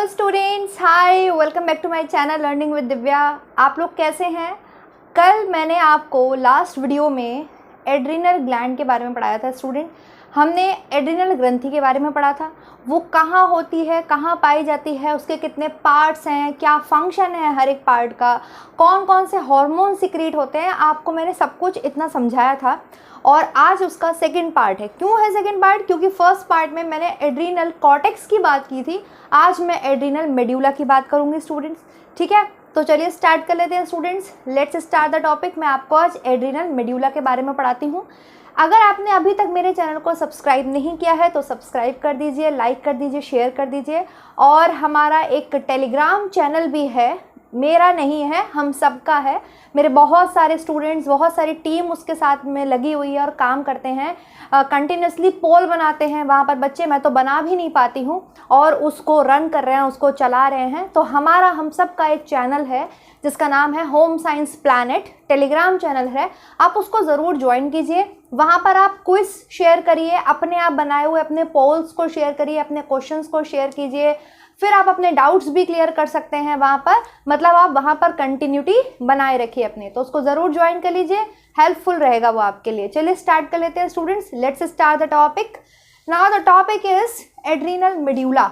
Hello students, hi, welcome back to my channel learning with Divya. आप लोग कैसे हैं? कल मैंने आपको लास्ट वीडियो में एड्रिनल ग्लैंड के बारे में पढ़ाया था स्टूडेंट। हमने एड्रिनल ग्रंथि के बारे में पढ़ा था। वो कहाँ होती है, कहाँ पाई जाती है, उसके कितने पार्ट्स हैं, क्या फंक्शन है हर एक पार्ट का, कौन कौन से हार्मोन सिक्रीट होते हैं, आपको मैंने सब कुछ इतना समझाया था। और आज उसका सेकंड पार्ट है। क्यों है सेकंड पार्ट? क्योंकि फर्स्ट पार्ट में मैंने एड्रिनल कॉर्टेक्स की बात की थी, आज मैं एड्रिनल मेड्यूला की बात करूंगी स्टूडेंट्स। ठीक है, तो चलिए स्टार्ट कर लेते हैं students. Let's start the topic. मैं आपको आज एड्रिनल मेड्यूला के बारे में पढ़ाती हूँ। अगर आपने अभी तक मेरे चैनल को सब्सक्राइब नहीं किया है तो सब्सक्राइब कर दीजिए, लाइक कर दीजिए, शेयर कर दीजिए। और हमारा एक टेलीग्राम चैनल भी है, मेरा नहीं है, हम सबका है। मेरे बहुत सारे स्टूडेंट्स, बहुत सारी टीम उसके साथ में लगी हुई है और काम करते हैं, कंटिन्यूसली पोल बनाते हैं वहाँ पर बच्चे। मैं तो बना भी नहीं पाती हूँ और उसको रन कर रहे हैं, उसको चला रहे हैं। तो हमारा हम सब का एक चैनल है जिसका नाम है home science planet, Telegram channel है। आप उसको ज़रूर ज्वाइन कीजिए। वहाँ पर आप क्विज शेयर करिए, अपने आप बनाए हुए अपने पोल्स को शेयर करिए, अपने क्वेश्चंस को शेयर कीजिए। फिर आप अपने डाउट्स भी क्लियर कर सकते हैं वहाँ पर, मतलब आप वहाँ पर कंटिन्यूटी बनाए रखिए अपने। तो उसको ज़रूर ज्वाइन कर लीजिए, हेल्पफुल रहेगा वो आपके लिए। चलिए स्टार्ट कर लेते हैं students. Let's start the topic. Now the topic is adrenal medulla.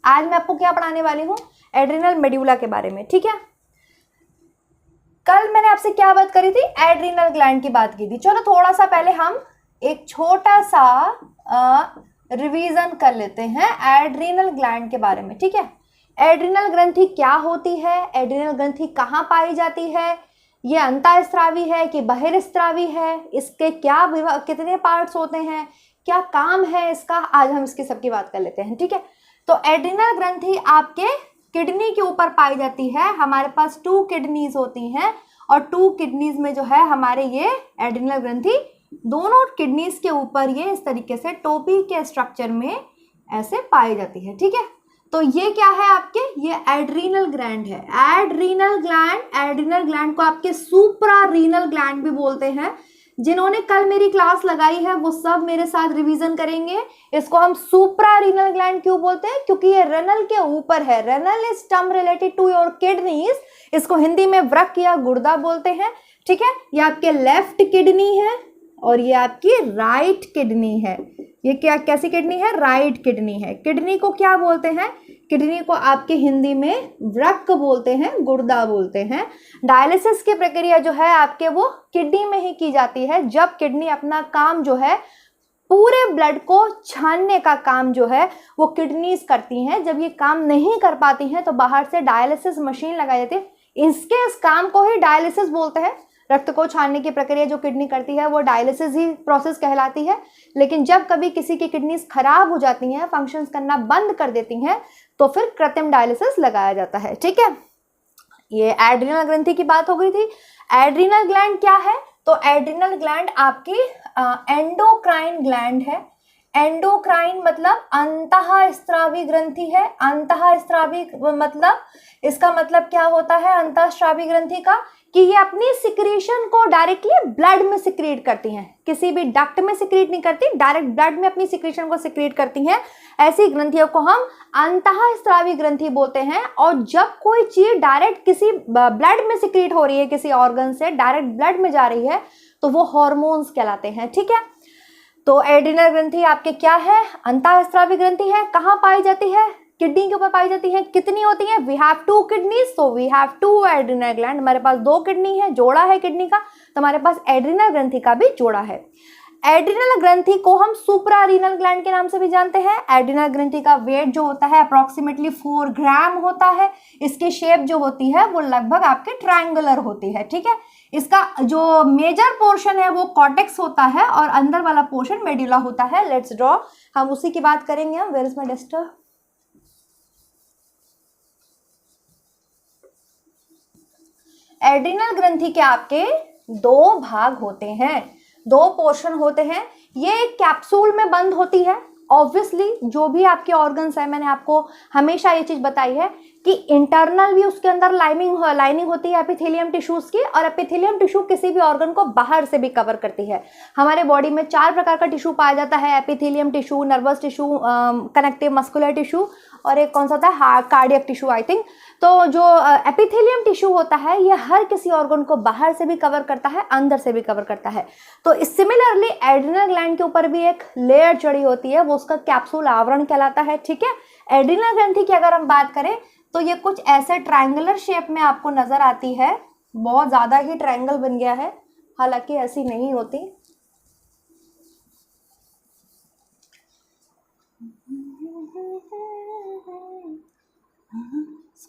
आज मैं आपको क्या पढ़ाने वाली हूँ? एड्रिनल मेड्यूला के बारे में। ठीक है, कल मैंने आपसे क्या बात करी थी? एड्रिनल ग्लैंड की बात की थी। चलो थोड़ा सा पहले हम एक छोटा सा रिवीजन कर लेते हैं एड्रिनल ग्लैंड के बारे में। ठीक है, एड्रिनल ग्रंथि क्या होती है, एड्रिनल ग्रंथि कहाँ पाई जाती है, ये अंतःस्रावी है कि बहिर्स्रावी है, इसके क्या कितने पार्ट्स होते हैं, क्या काम है इसका, आज हम इसकी सबकी बात कर लेते हैं। ठीक है, तो एड्रिनल ग्रंथि आपके किडनी के ऊपर पाई जाती है। हमारे पास 2 किडनीज होती हैं और 2 किडनीज में जो है हमारे ये एड्रिनल ग्रंथि, दोनों किडनीज के ऊपर ये इस तरीके से टोपी के स्ट्रक्चर में ऐसे पाई जाती है। ठीक है, तो ये क्या है आपके? ये एड्रिनल ग्लैंड है। एड्रिनल ग्लैंड को आपके सुप्रारीनल ग्लैंड भी बोलते हैं। जिन्होंने कल मेरी क्लास लगाई है वो सब मेरे साथ रिवीजन करेंगे। इसको हम सुप्रारीनल ग्लैंड क्यों बोलते हैं? क्योंकि ये रेनल के ऊपर है। Renal is term related to your kidneys. इसको हिंदी में वृक्क या गुर्दा बोलते हैं। ठीक है, ये आपके लेफ्ट किडनी है और ये आपकी राइट किडनी है। ये क्या, कैसी किडनी है? राइट किडनी है। किडनी को क्या बोलते हैं? किडनी को आपके हिंदी में वृक्क बोलते हैं, गुर्दा बोलते हैं। डायलिसिस की प्रक्रिया जो है आपके वो किडनी में ही की जाती है। जब किडनी अपना काम जो है, पूरे ब्लड को छानने का काम जो है वो किडनीज करती हैं। जब ये काम नहीं कर पाती हैं तो बाहर से डायलिसिस मशीन लगाई जाती है। इस काम को ही डायलिसिस बोलते हैं। रक्त को छानने की प्रक्रिया जो किडनी करती है वो डायलिसिस ही प्रोसेस कहलाती है। लेकिन जब कभी किसी की किडनीज खराब हो जाती हैं, फंक्शंस करना बंद कर देती हैं, तो फिर कृत्रिम डायलिसिस लगाया जाता है। ठीक है, ये एड्रिनल ग्रंथि की बात हो गई थी। एड्रिनल ग्लैंड क्या है? तो एड्रिनल ग्लैंड आपकी एंडोक्राइन ग्लैंड है। एंडोक्राइन मतलब अंतःस्रावी ग्रंथि है। अंतःस्रावी मतलब, इसका मतलब क्या होता है अंतःस्रावी ग्रंथि का? कि ये अपनी सिक्रीशन को डायरेक्टली ब्लड में सिक्रीट करती हैं। किसी भी डक्ट में सिक्रीट नहीं करती, डायरेक्ट ब्लड में अपनी सिक्रीशन को सिक्रीट करती हैं। ऐसी ग्रंथियों को हम अंतःस्रावी ग्रंथि बोलते हैं। और जब कोई चीज डायरेक्ट किसी ब्लड में सिक्रीट हो रही है, किसी ऑर्गन से डायरेक्ट ब्लड में जा रही है, तो वो हॉर्मोन्स कहलाते हैं। ठीक है, तो एड्रिनल ग्रंथि आपके क्या है? अंतःस्रावी ग्रंथि है। कहाँ पाई जाती है? किडनी के ऊपर पाई जाती है। कितनी होती है? We have 2 kidneys, so we have 2 adrenal gland. हमारे पास 2 किडनी है, जोड़ा है किडनी का, तो हमारे पास एड्रिनल ग्रंथि का भी जोड़ा है। एड्रिनल ग्रंथि को हम सुप्रारीनल ग्लैंड के नाम से भी जानते हैं। एड्रिनल ग्रंथि का वेट जो होता है अप्रोक्सीमेटली 4 ग्राम होता है। इसकी शेप जो होती है वो लगभग आपके ट्रायंगुलर होती है। ठीक है, इसका जो मेजर पोर्शन है वो कॉर्टेक्स होता है और अंदर वाला पोर्शन मेड्यूला होता है। लेट्स ड्रॉ, हम उसी की बात करेंगे। हम where is my duster? Adrenal ग्रंथि के आपके 2 भाग होते हैं, 2 पोर्शन होते हैं। ये एक कैप्सूल में बंद होती है ऑब्वियसली जो भी आपके ऑर्गन्स है, मैंने आपको हमेशा ये चीज बताई है कि इंटरनल भी उसके अंदर लाइनिंग होती है एपिथेलियम टिश्यूज की, और एपिथेलियम टिश्यू किसी भी ऑर्गन को बाहर से भी कवर करती है। हमारे बॉडी में 4 प्रकार का टिश्यू पाया जाता है, epithelium tissue, nervous tissue, connective muscular tissue, और एक कौन सा था, कार्डियक टिश्यू आई थिंक। तो जो एपिथेलियम टिश्यू होता है ये हर किसी ऑर्गन को बाहर से भी कवर करता है, अंदर से भी कवर करता है। तो सिमिलरली एड्रिनल ग्लैंड के ऊपर भी एक लेयर चढ़ी होती है, वो उसका कैप्सूल आवरण कहलाता है, ठीक है। एड्रिनल ग्रंथि की अगर हम बात करें तो ये कुछ ऐसे ट्रायंगुलर शेप में आपको नजर आती है, बहुत ज्यादा ही ट्रायंगल बन गया है, हालांकि ऐसी नहीं होती।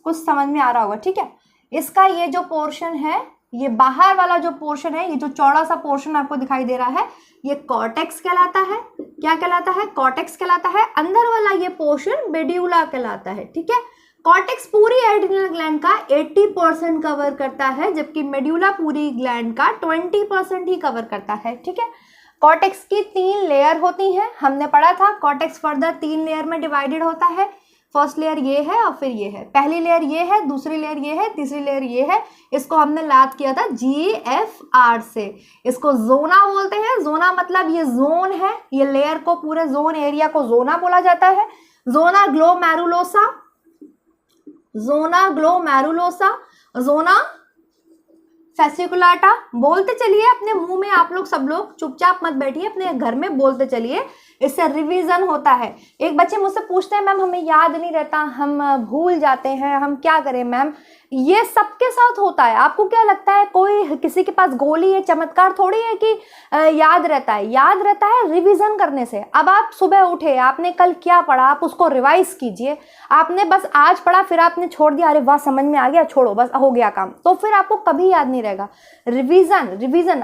कुछ समझ में आ रहा होगा, ठीक है। इसका ये जो पोर्शन है, ये बाहर वाला जो पोर्शन है, ये जो चौड़ा सा पोर्शन आपको दिखाई दे रहा है, ये कॉर्टेक्स कहलाता है। क्या कहलाता है? कॉर्टेक्स कहलाता है। अंदर वाला ये पोर्शन मेड्यूला कहलाता है, ठीक है। कॉर्टेक्स पूरी एड्रिनल ग्लैंड का 80% कवर करता है, जबकि मेड्यूला पूरी ग्लैंड का 20% ही कवर करता है, ठीक है। कॉर्टेक्स की 3 लेयर होती हैं, हमने पढ़ा था। कॉर्टेक्स फर्दर 3 लेयर में डिवाइडेड होता है। फर्स्ट लेयर ये है और फिर ये है, पहली लेयर ये है, दूसरी लेयर ये है, तीसरी लेयर ये है। इसको हमने याद किया था GFR से। इसको जोना बोलते हैं। जोना मतलब ये जोन है, ये लेयर को, पूरे जोन एरिया को जोना बोला जाता है। जोना ग्लोमेरुलोसा, जोना ग्लोमेरुलोसा, जोना फैसिकुलाटा। बोलते चलिए अपने मुंह में, आप लोग सब लोग चुपचाप मत बैठिए, अपने घर में बोलते चलिए, इससे रिवीजन होता है। एक बच्चे मुझसे पूछते हैं मैम हमें याद नहीं रहता, हम भूल जाते हैं, हम क्या करें मैम? ये सबके साथ होता है। आपको क्या लगता है कोई किसी के पास गोली है, चमत्कार थोड़ी है कि याद रहता है? याद रहता है रिवीजन करने से। अब आप सुबह उठे, आपने कल क्या पढ़ा, आप उसको रिवाइज कीजिए। आपने बस आज पढ़ा फिर आपने छोड़ दिया, अरे वाह समझ में आ गया, छोड़ो बस हो गया काम, तो फिर आपको कभी याद नहीं रहेगा। रिवीजन, रिवीजन,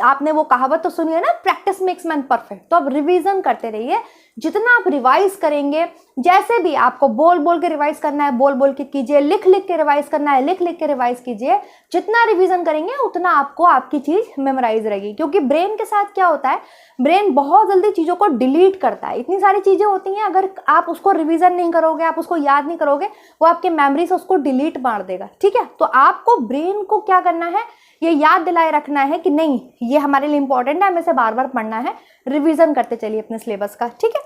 आपने वो कहावत तो सुनी है ना, प्रैक्टिस मेक्स मैन परफेक्ट। तो अब रिवीजन करते रहिए। जितना आप रिवाइज करेंगे, जैसे भी आपको बोल बोल के रिवाइज करना है बोल बोल के कीजिए, लिख लिख के रिवाइज करना है लिख लिख के रिवाइज कीजिए। जितना रिवीजन करेंगे उतना आपको आपकी चीज मेमोराइज रहेगी। क्योंकि ब्रेन के साथ क्या होता है, ब्रेन बहुत जल्दी चीजों को डिलीट करता है। इतनी सारी चीजें होती हैं, अगर आप उसको रिवीजन नहीं करोगे, आप उसको याद नहीं करोगे, वो आपके मेमोरी से उसको डिलीट मार देगा, ठीक है। तो आपको ब्रेन को क्या करना है, ये याद दिलाए रखना है कि नहीं ये हमारे लिए इंपॉर्टेंट है, हमें इसे बार बार पढ़ना है। रिवीजन करते चलिए अपने सिलेबस का, ठीक है।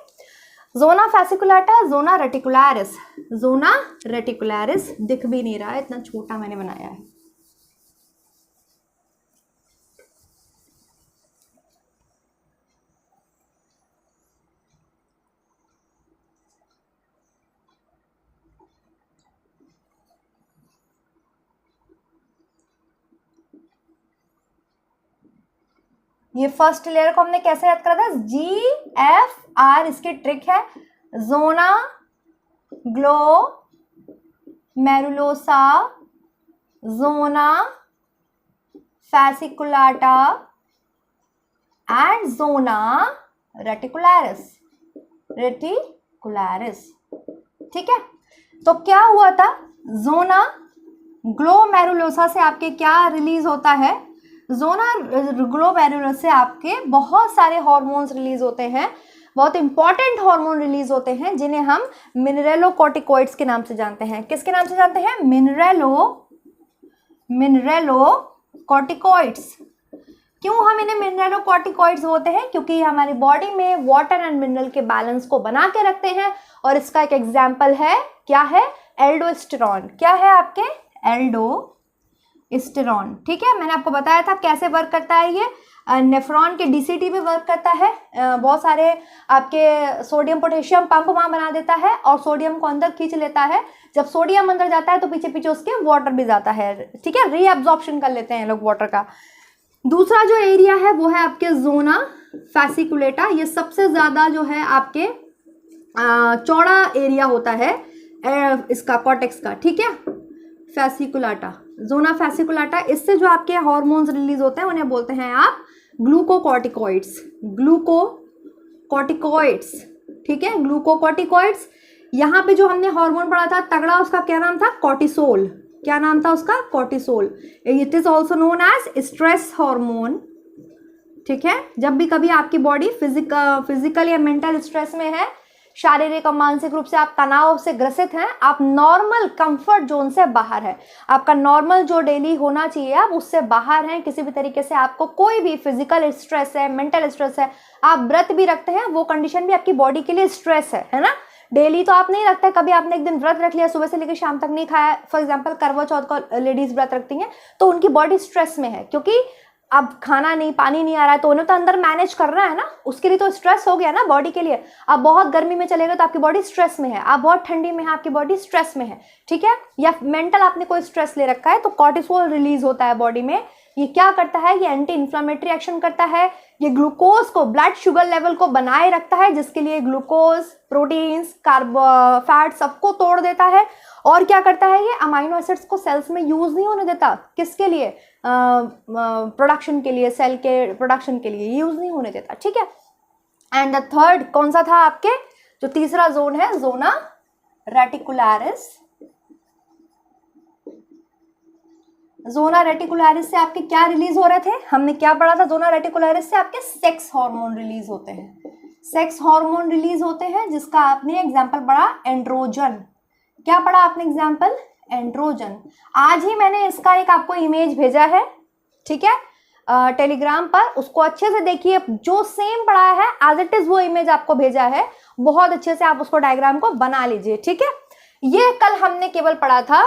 जोना फैसिकुलाटा, जोना रेटिकुलरिस। जोना रेटिकुलरिस दिख भी नहीं रहा है, इतना छोटा मैंने बनाया है। ये फर्स्ट लेयर को हमने कैसे याद करा था? GFR इसकी ट्रिक है। Zona glomerulosa, zona fasciculata and zona reticularis. Reticularis, ठीक है। तो क्या हुआ था, जोना ग्लोमेरुलोसा से आपके क्या रिलीज होता है? जोना ग्लोमेरुलस से आपके बहुत सारे हार्मोन्स रिलीज होते हैं, बहुत इंपॉर्टेंट हार्मोन रिलीज होते हैं, जिन्हें हम मिनरेलोकॉर्टिकॉइड्स के नाम से जानते हैं। किसके नाम से जानते हैं? मिनरेलोकॉर्टिकॉइड्स। क्यों हम इन्हें मिनरेलोकॉर्टिकॉइड्स बोलते हैं? क्योंकि हमारी बॉडी में वाटर एंड मिनरल के बैलेंस को बना के रखते हैं। और इसका एक एग्जाम्पल है, क्या है? एल्डोस्टेरॉन। क्या है आपके? एल्डोस्टेरॉन, ठीक है। मैंने आपको बताया था कैसे वर्क करता है ये। नेफ्रॉन के DCT में वर्क करता है। बहुत सारे आपके सोडियम पोटेशियम पंप वहां बना देता है और सोडियम को अंदर खींच लेता है। जब सोडियम अंदर जाता है तो पीछे पीछे उसके वाटर भी जाता है, ठीक है। रीअब्जॉर्प्शन कर लेते हैं लोग वाटर का। दूसरा जो एरिया है वो है आपके जोना फैसिकुलेटा। ये सबसे ज्यादा जो है आपके चौड़ा एरिया होता है इसका कॉर्टेक्स का, ठीक है। फैसिकुलाटा, जोना फैसिकुलाटा, इससे जो आपके हार्मोन्स रिलीज होते हैं उन्हें बोलते हैं आप ग्लूकोकॉर्टिकॉइड्स। ग्लूकोकॉर्टिकॉइड्स, ठीक है, ग्लूकोकॉर्टिकॉइड्स। यहाँ पे जो हमने हार्मोन पढ़ा था तगड़ा, उसका क्या नाम था? कॉर्टिसोल। क्या नाम था उसका? Cortisol. It is also known as stress hormone. ठीक है, जब भी कभी आपकी बॉडी फिजिकल या मेंटल स्ट्रेस में है, शारीरिक और मानसिक रूप से आप तनाव से ग्रसित हैं, आप नॉर्मल कंफर्ट जोन से बाहर है, आपका नॉर्मल जो डेली होना चाहिए आप उससे बाहर हैं, किसी भी तरीके से आपको कोई भी फिजिकल स्ट्रेस है, मेंटल स्ट्रेस है, आप व्रत भी रखते हैं, वो कंडीशन भी आपकी बॉडी के लिए स्ट्रेस है ना। डेली तो आप नहीं रखते, कभी आपने एक दिन व्रत रख लिया, सुबह से लेकर शाम तक नहीं खाया, फॉर एग्जाम्पल करवा चौथ का लेडीज व्रत रखती हैं, तो उनकी बॉडी स्ट्रेस में है, क्योंकि अब खाना नहीं, पानी नहीं आ रहा है, तो उन्हें तो अंदर मैनेज करना है ना, उसके लिए तो स्ट्रेस हो गया ना बॉडी के लिए। आप बहुत गर्मी में चले गए तो आपकी बॉडी स्ट्रेस में है, आप बहुत ठंडी में है, आपकी बॉडी स्ट्रेस में है, ठीक है। या मेंटल आपने कोई स्ट्रेस ले रखा है तो कॉर्टिसोल रिलीज होता है बॉडी में। ये क्या करता है, ये एंटी इन्फ्लामेटरी एक्शन करता है, ये ग्लूकोज को, ब्लड शुगर लेवल को बनाए रखता है, जिसके लिए ग्लूकोज, प्रोटीन्स, फैट सबको तोड़ देता है। और क्या करता है, ये अमाइनो एसिड्स को सेल्स में यूज नहीं होने देता, किसके लिए, प्रोडक्शन के लिए, सेल के प्रोडक्शन के लिए यूज नहीं होने देता, ठीक है। एंड द थर्ड कौन सा था आपके, जो तीसरा जोन है, जोना रेटिकुलरिस। जोना रेटिकुलरिस से आपके क्या रिलीज हो रहे थे, हमने क्या पढ़ा था, जोना रेटिकुलरिस से आपके सेक्स हार्मोन रिलीज होते हैं, सेक्स हार्मोन रिलीज होते हैं, जिसका आपने एग्जांपल पढ़ा एंड्रोजन। क्या पढ़ा आपने एग्जांपल, एंड्रोजन। आज ही मैंने इसका एक आपको इमेज भेजा है, ठीक है, टेलीग्राम पर, उसको अच्छे से देखिए, जो सेम पढ़ा है एज इट इज वो इमेज आपको भेजा है, बहुत अच्छे से आप उसको डायग्राम को बना लीजिए, ठीक है। ये कल हमने केवल पढ़ा था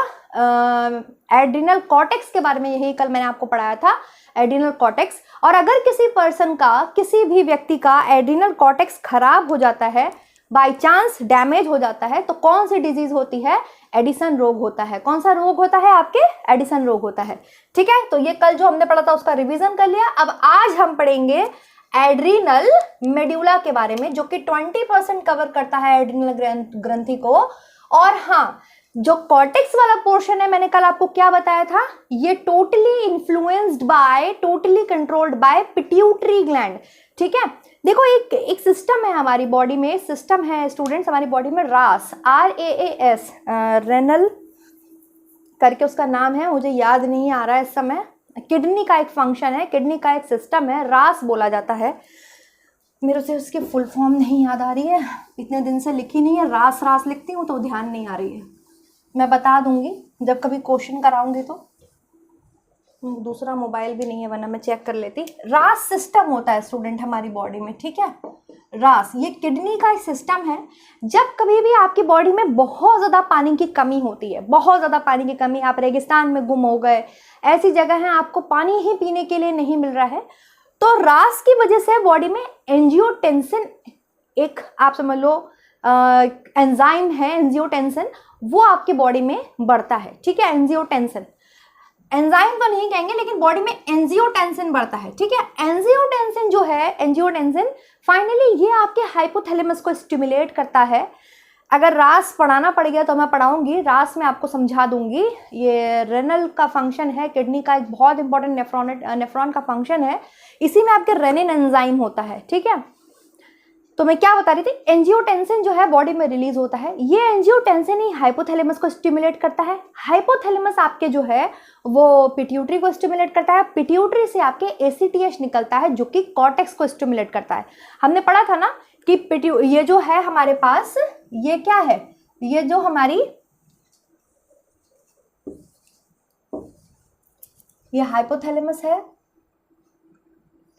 एड्रिनल कॉर्टेक्स के बारे में, यही कल मैंने आपको पढ़ाया था एड्रिनल कॉर्टेक्स। और अगर किसी पर्सन का, किसी भी व्यक्ति का एड्रिनल कॉर्टेक्स खराब हो जाता है, बाय चांस डैमेज हो जाता है, तो कौन सी डिजीज होती है, एडिसन रोग होता है। कौन सा रोग होता है आपके, एडिसन रोग होता है, ठीक है। तो ये कल जो हमने पढ़ा था उसका रिवीजन कर लिया। अब आज हम पढ़ेंगे एड्रिनल मेड्यूला के बारे में, जो कि 20% कवर करता है एड्रिनल ग्रंथि को। और हाँ, जो कॉर्टेक्स वाला पोर्शन है, मैंने कल आपको क्या बताया था, ये totally influenced by, totally controlled by pituitary gland, ठीक है। देखो एक सिस्टम है हमारी बॉडी में, सिस्टम है स्टूडेंट्स हमारी बॉडी में, रास, RAAS, रेनल करके उसका नाम है, मुझे याद नहीं आ रहा है इस समय। किडनी का एक फंक्शन है, किडनी का एक सिस्टम है, रास बोला जाता है। मेरे से उसकी फुल फॉर्म नहीं याद आ रही है, इतने दिन से लिखी नहीं है, रास रास लिखती हूँ तो ध्यान नहीं आ रही है, मैं बता दूंगी जब कभी क्वेश्चन कराऊंगी तो। दूसरा मोबाइल भी नहीं है, वरना मैं चेक कर लेती। रास सिस्टम होता है स्टूडेंट हमारी बॉडी में, ठीक है। रास ये किडनी का एक सिस्टम है। जब कभी भी आपकी बॉडी में बहुत ज़्यादा पानी की कमी होती है, बहुत ज़्यादा पानी की कमी, आप रेगिस्तान में गुम हो गए, ऐसी जगह है आपको पानी ही पीने के लिए नहीं मिल रहा है, तो रास की वजह से बॉडी में एंजियोटेंसिन, एक आप समझ लो एंजाइम है एंजियोटेंसिन, वो आपकी बॉडी में बढ़ता है, ठीक है। एंजियोटेंसिन, एंजाइम तो नहीं कहेंगे, लेकिन बॉडी में एंजियोटेंसिन बढ़ता है, ठीक है। एंजियोटेंसिन जो है, एंजियोटेंसिन फाइनली ये आपके हाइपोथैलेमस को स्टिमुलेट करता है। अगर रास पढ़ाना पड़ गया तो मैं पढ़ाऊंगी, रास में आपको समझा दूंगी। ये रेनल का फंक्शन है, किडनी का एक बहुत इंपॉर्टेंट नेफ्रॉन का फंक्शन है, इसी में आपके रेनिन एंजाइम होता है, ठीक है। तो मैं क्या बता रही थी, एंजियोटेंसिन जो है बॉडी में रिलीज होता है, ये एंजियोटेंसिन ही हाइपोथैलेमस को स्टिमुलेट करता है। हाइपोथैलेमस आपके जो है वो पिट्यूटरी को स्टिमुलेट करता है, पिट्यूटरी से आपके ACTH निकलता है, जो कि कॉर्टेक्स को स्टिमुलेट करता है। हमने पढ़ा था ना कि ये जो है हमारे पास, ये क्या है, ये जो हमारी, ये हाइपोथैलेमस है,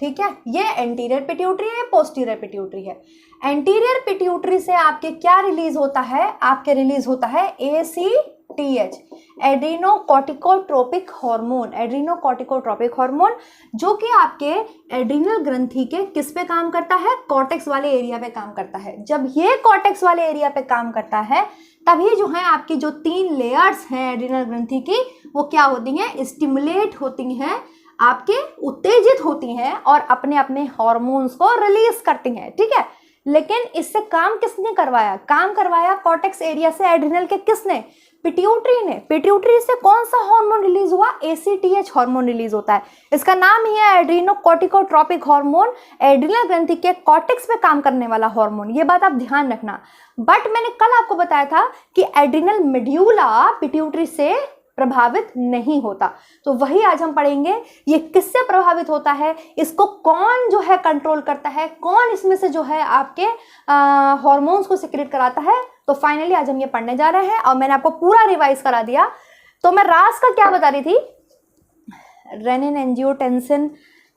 ठीक है। ये एंटीरियर पिट्यूटरी है, पोस्टीरियर पिट्यूटरी है। एंटीरियर पिट्यूटरी से आपके क्या रिलीज होता है, आपके रिलीज होता है ACTH, एड्रीनोकॉर्टिकोट्रोपिक हार्मोन, एड्रीनोकॉर्टिकोट्रोपिक हार्मोन, जो कि आपके एड्रीनल ग्रंथि के किस पे काम करता है, कॉर्टेक्स वाले एरिया पे काम करता है। जब ये कॉर्टेक्स वाले एरिया पे काम करता है, तभी जो है आपकी जो 3 लेयर्स हैं एड्रीनल ग्रंथि की, वो क्या होती हैं, स्टिमुलेट होती हैं, आपके उत्तेजित होती हैं और अपने अपने हार्मोन्स को रिलीज करती हैं, ठीक है। लेकिन इससे काम किसने करवाया, काम करवाया कॉर्टेक्स एरिया से एड्रिनल के, किसने, पिट्यूटरी ने। पिट्यूटरी से कौन सा हार्मोन रिलीज हुआ, ACTH हार्मोन रिलीज होता है। इसका नाम ही है एड्रीनोकॉर्टिकोट्रोपिक हार्मोन, एड्रिनल ग्रंथि के कॉर्टेक्स पे काम करने वाला हार्मोन, ये बात आप ध्यान रखना। बट मैंने कल आपको बताया था कि एड्रिनल मेड्यूला पिट्यूटरी से प्रभावित नहीं होता। तो वही आज हम पढ़ेंगे, ये किससे प्रभावित होता है, इसको कौन जो है कंट्रोल करता है, कौन इसमें से जो है आपके हार्मोन्स को सिक्रेट कराता है। तो फाइनली आज हम ये पढ़ने जा रहे हैं और मैंने आपको पूरा रिवाइज करा दिया। तो मैं रास का क्या बता रही थी, रेनिन एंजियोटेंसिन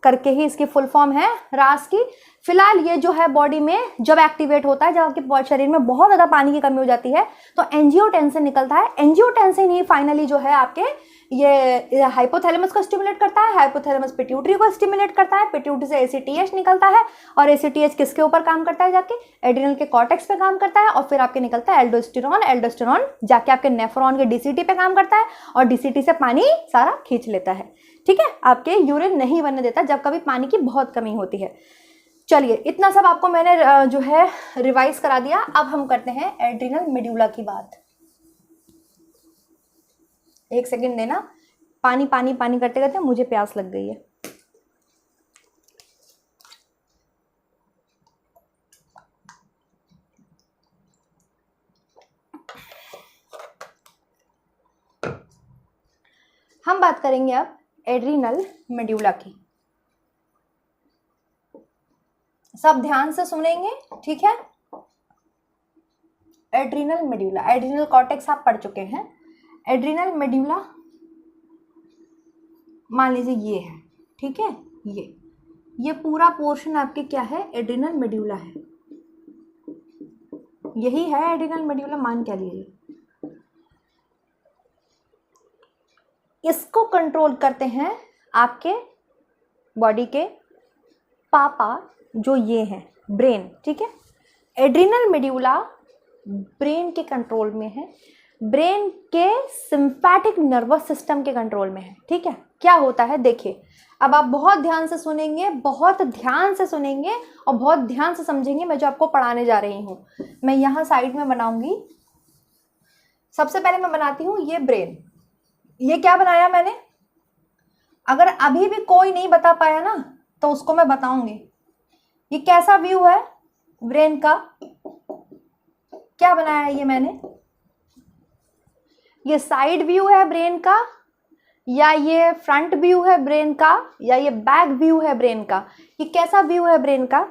करके ही इसकी फुल फॉर्म है रास की। फिलहाल ये जो है बॉडी में जब एक्टिवेट होता है, जब आपके शरीर में बहुत ज़्यादा पानी की कमी हो जाती है तो एंजियोटेंसिन निकलता है। एंजियोटेंसिन ही फाइनली जो है आपके ये हाइपोथैलेमस को स्टिमुलेट करता है, हाइपोथैलेमस पिट्यूटरी को स्टिमुलेट करता है, पिट्यूटरी से एसीटीएच निकलता है और एसीटीएच किसके ऊपर काम करता है, जाके एड्रिनल के कॉर्टेक्स पे काम करता है और फिर आपके निकलता है एल्डोस्टेरोन, एल्डोस्टेरोन जाके आपके नेफ्रॉन के डीसीटी पे काम करता है और डीसीटी से पानी सारा खींच लेता है। ठीक है, आपके यूरिन नहीं बनने देता जब कभी पानी की बहुत कमी होती है। चलिए, इतना सब आपको मैंने जो है रिवाइज करा दिया। अब हम करते हैं एड्रिनल मेड्यूला की बात। एक सेकंड देना, पानी पानी पानी करते करते मुझे प्यास लग गई है। हम बात करेंगे अब एड्रिनल मेड्यूला की। सब ध्यान से सुनेंगे, ठीक है। एड्रिनल मेड्यूला, एड्रिनल कॉर्टेक्स आप पढ़ चुके हैं। एड्रिनल मेड्यूला मान लीजिए ये है, ठीक है, ये पूरा पोर्शन आपके क्या है, एड्रिनल मेड्यूला है। यही है एड्रिनल मेड्यूला, मान क्या लीजिए। इसको कंट्रोल करते हैं आपके बॉडी के पापा जो ये हैं, ब्रेन, ठीक है। एड्रिनल मेड्यूला ब्रेन के कंट्रोल में है, ब्रेन के सिम्पैथिक नर्वस सिस्टम के कंट्रोल में है, ठीक है। क्या होता है देखिए, अब आप बहुत ध्यान से सुनेंगे, बहुत ध्यान से सुनेंगे और बहुत ध्यान से समझेंगे मैं जो आपको पढ़ाने जा रही हूँ। मैं यहाँ साइड में बनाऊंगी। सबसे पहले मैं बनाती हूँ ये ब्रेन। ये क्या बनाया मैंने, अगर अभी भी कोई नहीं बता पाया ना तो उसको मैं बताऊंगी। ये कैसा व्यू है ब्रेन का, क्या बनाया है ये मैंने, ये साइड व्यू है ब्रेन का या ये फ्रंट व्यू है ब्रेन का या ये बैक व्यू है ब्रेन का। ये कैसा व्यू है ब्रेन का,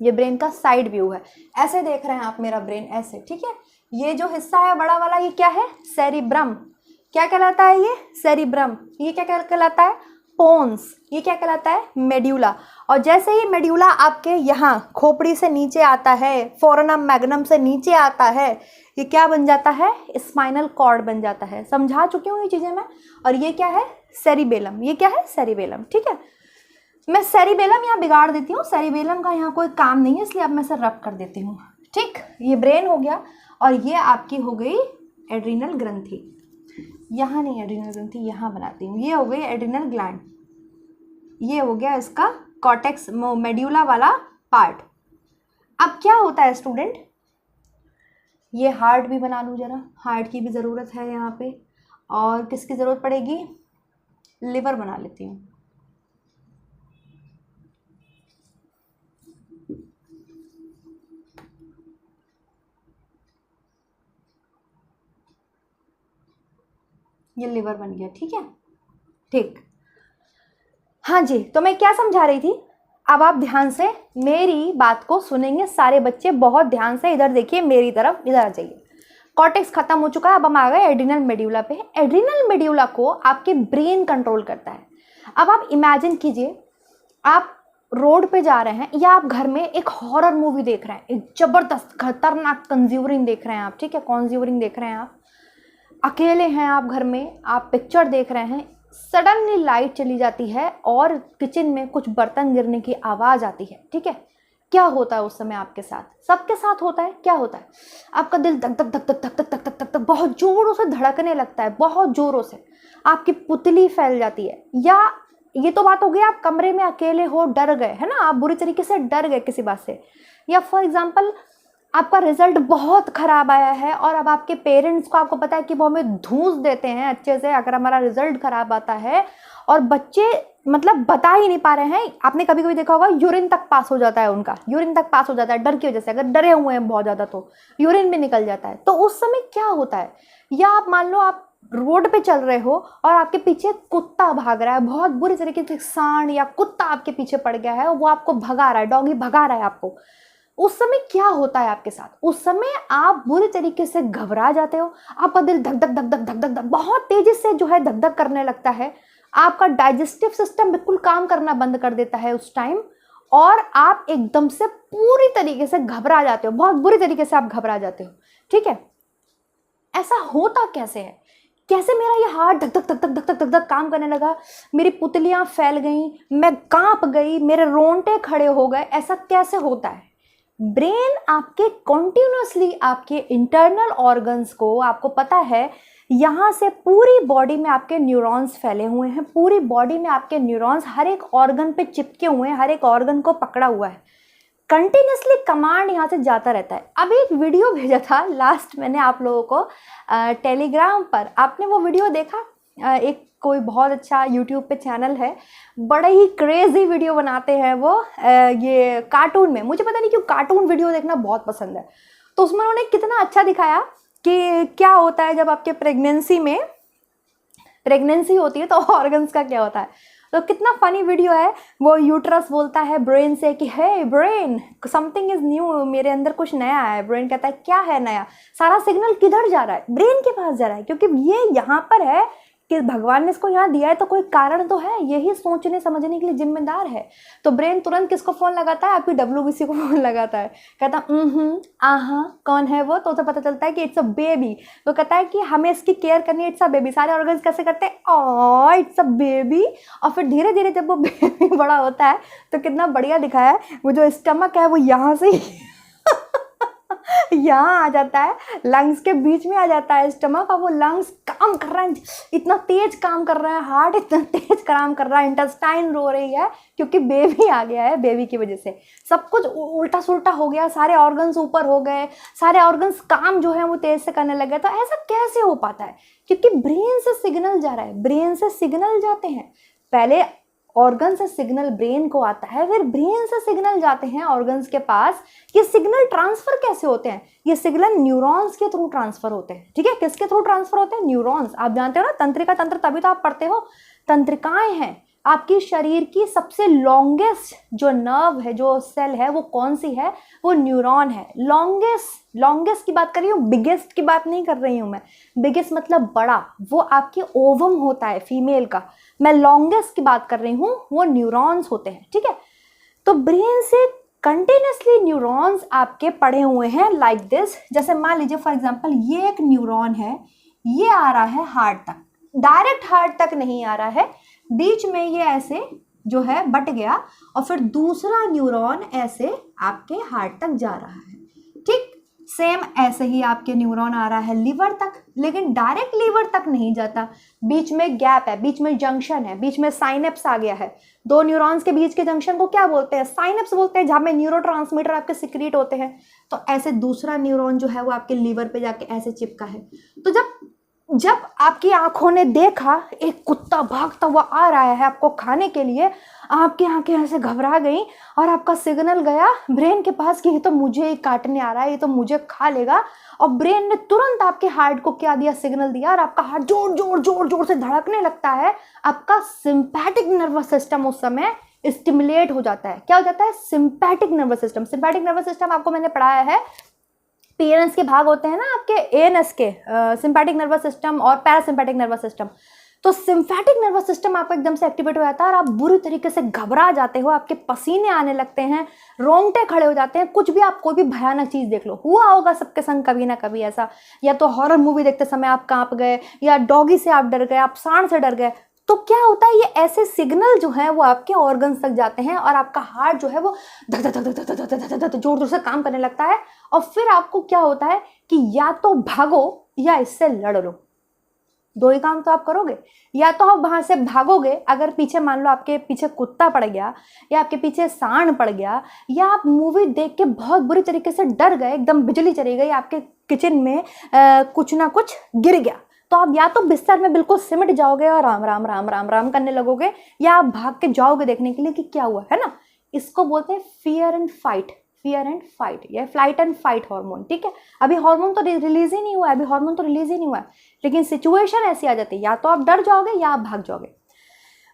ये ब्रेन का साइड व्यू है। ऐसे देख रहे हैं आप मेरा ब्रेन, ऐसे, ठीक है। ये जो हिस्सा है बड़ा वाला, ये क्या है, सेरिब्रम। क्या कहलाता है ये, सेरिब्रम। ये क्या कहलाता है, पोन्स। ये क्या कहलाता है, मेड्यूला। और जैसे ही मेड्यूला आपके यहाँ खोपड़ी से नीचे आता है, फोरनम मैग्नम से नीचे आता है, ये क्या बन जाता है, स्पाइनल कॉर्ड बन जाता है। समझा चुकी हूँ ये चीज़ें मैं। और ये क्या है, सेरिबेलम। ये क्या है, सेरिबेलम, ठीक है। मैं सेरिबेलम यहाँ बिगाड़ देती हूँ, सेरिबेलम का यहाँ कोई काम नहीं है, इसलिए अब मैं इसे रब कर देती हूँ, ठीक। ये ब्रेन हो गया और ये आपकी हो गई एड्रिनल ग्रंथि। यहाँ नहीं एड्रिनल ग्रंथि, यहाँ बनाती हूँ। ये हो गई एड्रिनल ग्लैंड, ये हो गया इसका कॉर्टेक्स मेड्यूला वाला पार्ट। अब क्या होता है स्टूडेंट, ये हार्ट भी बना लूँ जरा, हार्ट की भी ज़रूरत है यहाँ पे। और किसकी ज़रूरत पड़ेगी, लिवर बना लेती हूँ। ये लिवर बन गया, ठीक है, ठीक। हाँ जी, तो मैं क्या समझा रही थी, अब आप ध्यान से मेरी बात को सुनेंगे सारे बच्चे, बहुत ध्यान से इधर देखिए मेरी तरफ, इधर आ जाइए। कॉर्टेक्स खत्म हो चुका है, अब हम आ गए एड्रिनल मेड्यूला पे। एड्रिनल मेड्यूला को आपके ब्रेन कंट्रोल करता है। अब आप इमेजिन कीजिए, आप रोड पे जा रहे हैं या आप घर में एक हॉरर मूवी देख रहे हैं, एक जबरदस्त खतरनाक कंज्यूरिंग देख रहे हैं आप, ठीक है, कॉन्ज्यूरिंग देख रहे हैं आप, अकेले हैं आप घर में, आप पिक्चर देख रहे हैं, सडनली लाइट चली जाती है और किचन में कुछ बर्तन गिरने की आवाज़ आती है, ठीक है। क्या होता है उस समय आपके साथ, सबके साथ होता है, क्या होता है, आपका दिल धक धक धक धक धक धक धक धक धक बहुत जोरों से धड़कने लगता है, बहुत जोरों से, आपकी पुतली फैल जाती है। या ये तो बात हो गई आप कमरे में अकेले हो, डर गए, है ना, आप बुरी तरीके से डर गए किसी बात से। या फॉर एग्जाम्पल आपका रिजल्ट बहुत ख़राब आया है और अब आपके पेरेंट्स को, आपको पता है कि वो हमें धूस देते हैं अच्छे से अगर हमारा रिजल्ट ख़राब आता है, और बच्चे मतलब बता ही नहीं पा रहे हैं। आपने कभी कभी देखा होगा यूरिन तक पास हो जाता है उनका, यूरिन तक पास हो जाता है डर की वजह से, अगर डरे हुए हैं बहुत ज़्यादा तो यूरिन भी निकल जाता है। तो उस समय क्या होता है, या आप मान लो आप रोड पे चल रहे हो और आपके पीछे कुत्ता भाग रहा है, बहुत बुरी तरीके से सांड या कुत्ता आपके पीछे पड़ गया है, वो आपको भगा रहा है, डॉगी भगा रहा है आपको, उस समय क्या होता है आपके साथ? उस समय आप बुरी तरीके से घबरा जाते हो, आपका दिल धक धक धक धक धक धक धक बहुत तेजी से जो है धक धक करने लगता है, आपका डाइजेस्टिव सिस्टम बिल्कुल काम करना बंद कर देता है उस टाइम, और आप एकदम से पूरी तरीके से घबरा जाते हो, बहुत बुरी तरीके से आप घबरा जाते हो। ठीक है, ऐसा होता कैसे है? कैसे मेरा ये हार्ट धक धक धक धक धक धक धक धक काम करने लगा, मेरी पुतलियां फैल गई, मैं कांप गई, मेरे रोंगटे खड़े हो गए, ऐसा कैसे होता है? ब्रेन आपके कॉन्टिन्यूसली आपके इंटरनल ऑर्गन्स को, आपको पता है यहाँ से पूरी बॉडी में आपके न्यूरॉन्स फैले हुए हैं, पूरी बॉडी में आपके न्यूरॉन्स हर एक ऑर्गन पे चिपके हुए हैं, हर एक ऑर्गन को पकड़ा हुआ है, कंटिन्यूसली कमांड यहाँ से जाता रहता है। अब एक वीडियो भेजा था लास्ट मैंने आप लोगों को टेलीग्राम पर, आपने वो वीडियो देखा? एक कोई बहुत अच्छा यूट्यूब पे चैनल है, बड़े ही क्रेजी वीडियो बनाते हैं वो, ये कार्टून में, मुझे पता नहीं क्यों कार्टून वीडियो देखना बहुत पसंद है। तो उसमें उन्होंने कितना अच्छा दिखाया कि क्या होता है जब आपके प्रेगनेंसी होती है तो ऑर्गन्स का क्या होता है। तो कितना फनी वीडियो है वो। यूट्रस बोलता है ब्रेन से कि हे ब्रेन, समथिंग इज न्यू, मेरे अंदर कुछ नया है। ब्रेन कहता है क्या है नया? सारा सिग्नल किधर जा रहा है? ब्रेन के पास जा रहा है, क्योंकि ये यहाँ पर है कि भगवान ने इसको यहाँ दिया है तो कोई कारण तो है, यही सोचने समझने के लिए जिम्मेदार है। तो ब्रेन तुरंत किसको फ़ोन लगाता है? आपकी WBC को फ़ोन लगाता है, कहता आहा कौन है वो? तो उसे पता चलता है कि इट्स अ बेबी। तो कहता है कि हमें इसकी केयर करनी है, इट्स अ बेबी। सारे ऑर्गन्स कैसे करते हैं? Oh it's a baby. और फिर धीरे धीरे जब वो बेबी बड़ा होता है तो कितना बढ़िया दिखाया है, वो जो स्टमक है वो यहाँ से यहाँ आ जाता है, लंग्स के बीच में आ जाता है स्टमक, और वो लंग्स काम कर रहा है, इतना तेज काम कर रहा है, हार्ट इतना तेज काम कर रहा है, इंटेस्टाइन रो रही है क्योंकि बेबी आ गया है। बेबी की वजह से सब कुछ उल्टा सुल्टा हो गया, सारे ऑर्गन्स ऊपर हो गए, सारे ऑर्गन्स काम जो है वो तेज से करने लगे। तो ऐसा कैसे हो पाता है? क्योंकि ब्रेन से सिग्नल जा रहा है, ब्रेन से सिग्नल जाते हैं, पहले ऑर्गन से सिग्नल ब्रेन को आता है, फिर ब्रेन से सिग्नल जाते हैं ऑर्गन्स के पास। ये सिग्नल ट्रांसफर कैसे होते हैं? ये सिग्नल न्यूरॉन्स के थ्रू ट्रांसफर होते हैं। ठीक है, किसके थ्रू ट्रांसफर होते हैं? न्यूरॉन्स। आप जानते हो ना, तंत्रिका तंत्र तभी तो आप पढ़ते हो। तंत्रिकाएं हैं आपकी शरीर की सबसे लॉन्गेस्ट जो नर्व है, जो सेल है, वो कौन सी है? वो न्यूरॉन है। लॉन्गेस्ट की बात कर रही हूँ, बिगेस्ट की बात नहीं कर रही हूँ मैं। बिगेस्ट मतलब बड़ा, वो आपके ओवम होता है फीमेल का। मैं लॉन्गेस्ट की बात कर रही हूँ, वो न्यूरॉन्स होते हैं। ठीक है, तो ब्रेन से कंटिन्यूसली न्यूरॉन्स आपके पड़े हुए हैं लाइक दिस। जैसे मान लीजिए फॉर एग्जांपल ये एक न्यूरॉन है, ये आ रहा है हार्ट तक, डायरेक्ट हार्ट तक नहीं आ रहा है, बीच में ये ऐसे जो है बट गया, और फिर दूसरा न्यूरॉन ऐसे आपके हार्ट तक जा रहा है। ठीक, सेम ऐसे ही आपके न्यूरॉन आ रहा है लीवर तक, लेकिन डायरेक्ट लीवर तक नहीं जाता, बीच में गैप है, बीच में जंक्शन है, बीच में साइनेप्स आ गया है। दो न्यूरॉन्स के बीच के जंक्शन को क्या बोलते हैं? साइनेप्स बोलते हैं, जहाँ में न्यूरोट्रांसमीटर आपके सिक्रीट होते हैं। तो ऐसे दूसरा न्यूरॉन जो है वो आपके लीवर पे जाके ऐसे चिपका है। तो जब आपकी आंखों ने देखा एक कुत्ता भागता हुआ आ रहा है आपको खाने के लिए, आपकी आंखें ऐसे घबरा गई और आपका सिग्नल गया ब्रेन के पास कि ये तो मुझे ही काटने आ रहा है, ये तो मुझे खा लेगा। और ब्रेन ने तुरंत आपके हार्ट को क्या दिया? सिग्नल दिया, और आपका हार्ट जोर जोर जोर जोर से धड़कने लगता है। आपका सिंपैथिक नर्वस सिस्टम उस समय स्टिमुलेट हो जाता है। क्या हो जाता है? Sympathetic nervous system. Sympathetic nervous system आपको मैंने पढ़ाया है, पेरेंट्स के भाग होते हैं ना आपके एएनएस के, सिंपैथिक नर्वस सिस्टम और पैरासिम्पैथिक नर्वस सिस्टम। तो सिम्पैथिक नर्वस सिस्टम आपका एकदम से एक्टिवेट हो जाता है और आप बुरी तरीके से घबरा जाते हो, आपके पसीने आने लगते हैं, रोंगटे खड़े हो जाते हैं। कुछ भी आप कोई भी भयानक चीज़ देख लो, हुआ होगा सबके संग कभी ना कभी ऐसा, या तो हॉरर मूवी देखते समय आप कांप गए, या डॉगी से आप डर गए, आप सांड से डर गए। तो क्या होता है, ये ऐसे सिग्नल जो है वो आपके ऑर्गन्स तक जाते हैं और आपका हार्ट जो है वो धक धक धक धक धक धक धक जोर जोर से काम करने लगता है। और फिर आपको क्या होता है कि या तो भागो या इससे लड़ लो, दो ही काम तो आप करोगे। या तो आप वहां से भागोगे, अगर पीछे मान लो आपके पीछे कुत्ता पड़ गया या आपके पीछे सांड पड़ गया, या आप मूवी देख के बहुत बुरी तरीके से डर गए, एकदम बिजली चली गई, आपके किचन में कुछ ना कुछ गिर गया, तो आप या तो बिस्तर में बिल्कुल सिमट जाओगे और राम राम राम राम राम करने लगोगे, या आप भाग के जाओगे देखने के लिए कि क्या हुआ है ना। इसको बोलते हैं fear and fight. Fear and fight, ये फ्लाइट एंड फाइट हार्मोन, ठीक है। अभी हार्मोन तो रिलीज ही नहीं हुआ है, लेकिन सिचुएशन ऐसी आ जाती है, या तो आप डर जाओगे या आप भाग जाओगे।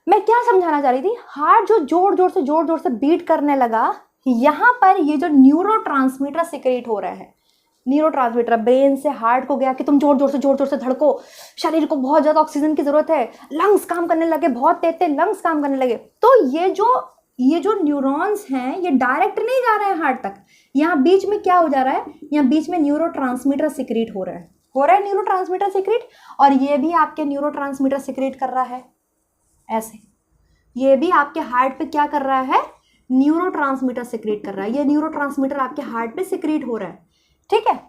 मैं क्या समझाना चाह रही थी, हार्ट जो जोर जोर से बीट करने लगा, यहाँ पर ये जो न्यूरोट्रांसमीटर सिक्रेट हो रहे हैं, न्यूरोट्रांसमीटर ब्रेन से हार्ट को गया कि तुम जोर जोर से धड़को, शरीर को बहुत ज़्यादा ऑक्सीजन की ज़रूरत है, लंग्स काम करने लगे, बहुत तेज लंग्स काम करने लगे। तो ये जो न्यूरॉन्स हैं ये डायरेक्ट नहीं जा रहे हैं हार्ट तक, यहाँ बीच में क्या हो जा रहा है, यहाँ बीच में न्यूरोट्रांसमीटर सिक्रेट हो रहा है न्यूरोट्रांसमीटर सिक्रेट, और ये भी आपके न्यूरोट्रांसमीटर सिक्रेट कर रहा है ऐसे, ये भी आपके हार्ट पे क्या कर रहा है, न्यूरोट्रांसमीटर सिक्रेट कर रहा है, ये न्यूरोट्रांसमीटर आपके हार्ट पे सिक्रेट हो रहा है, ठीक है।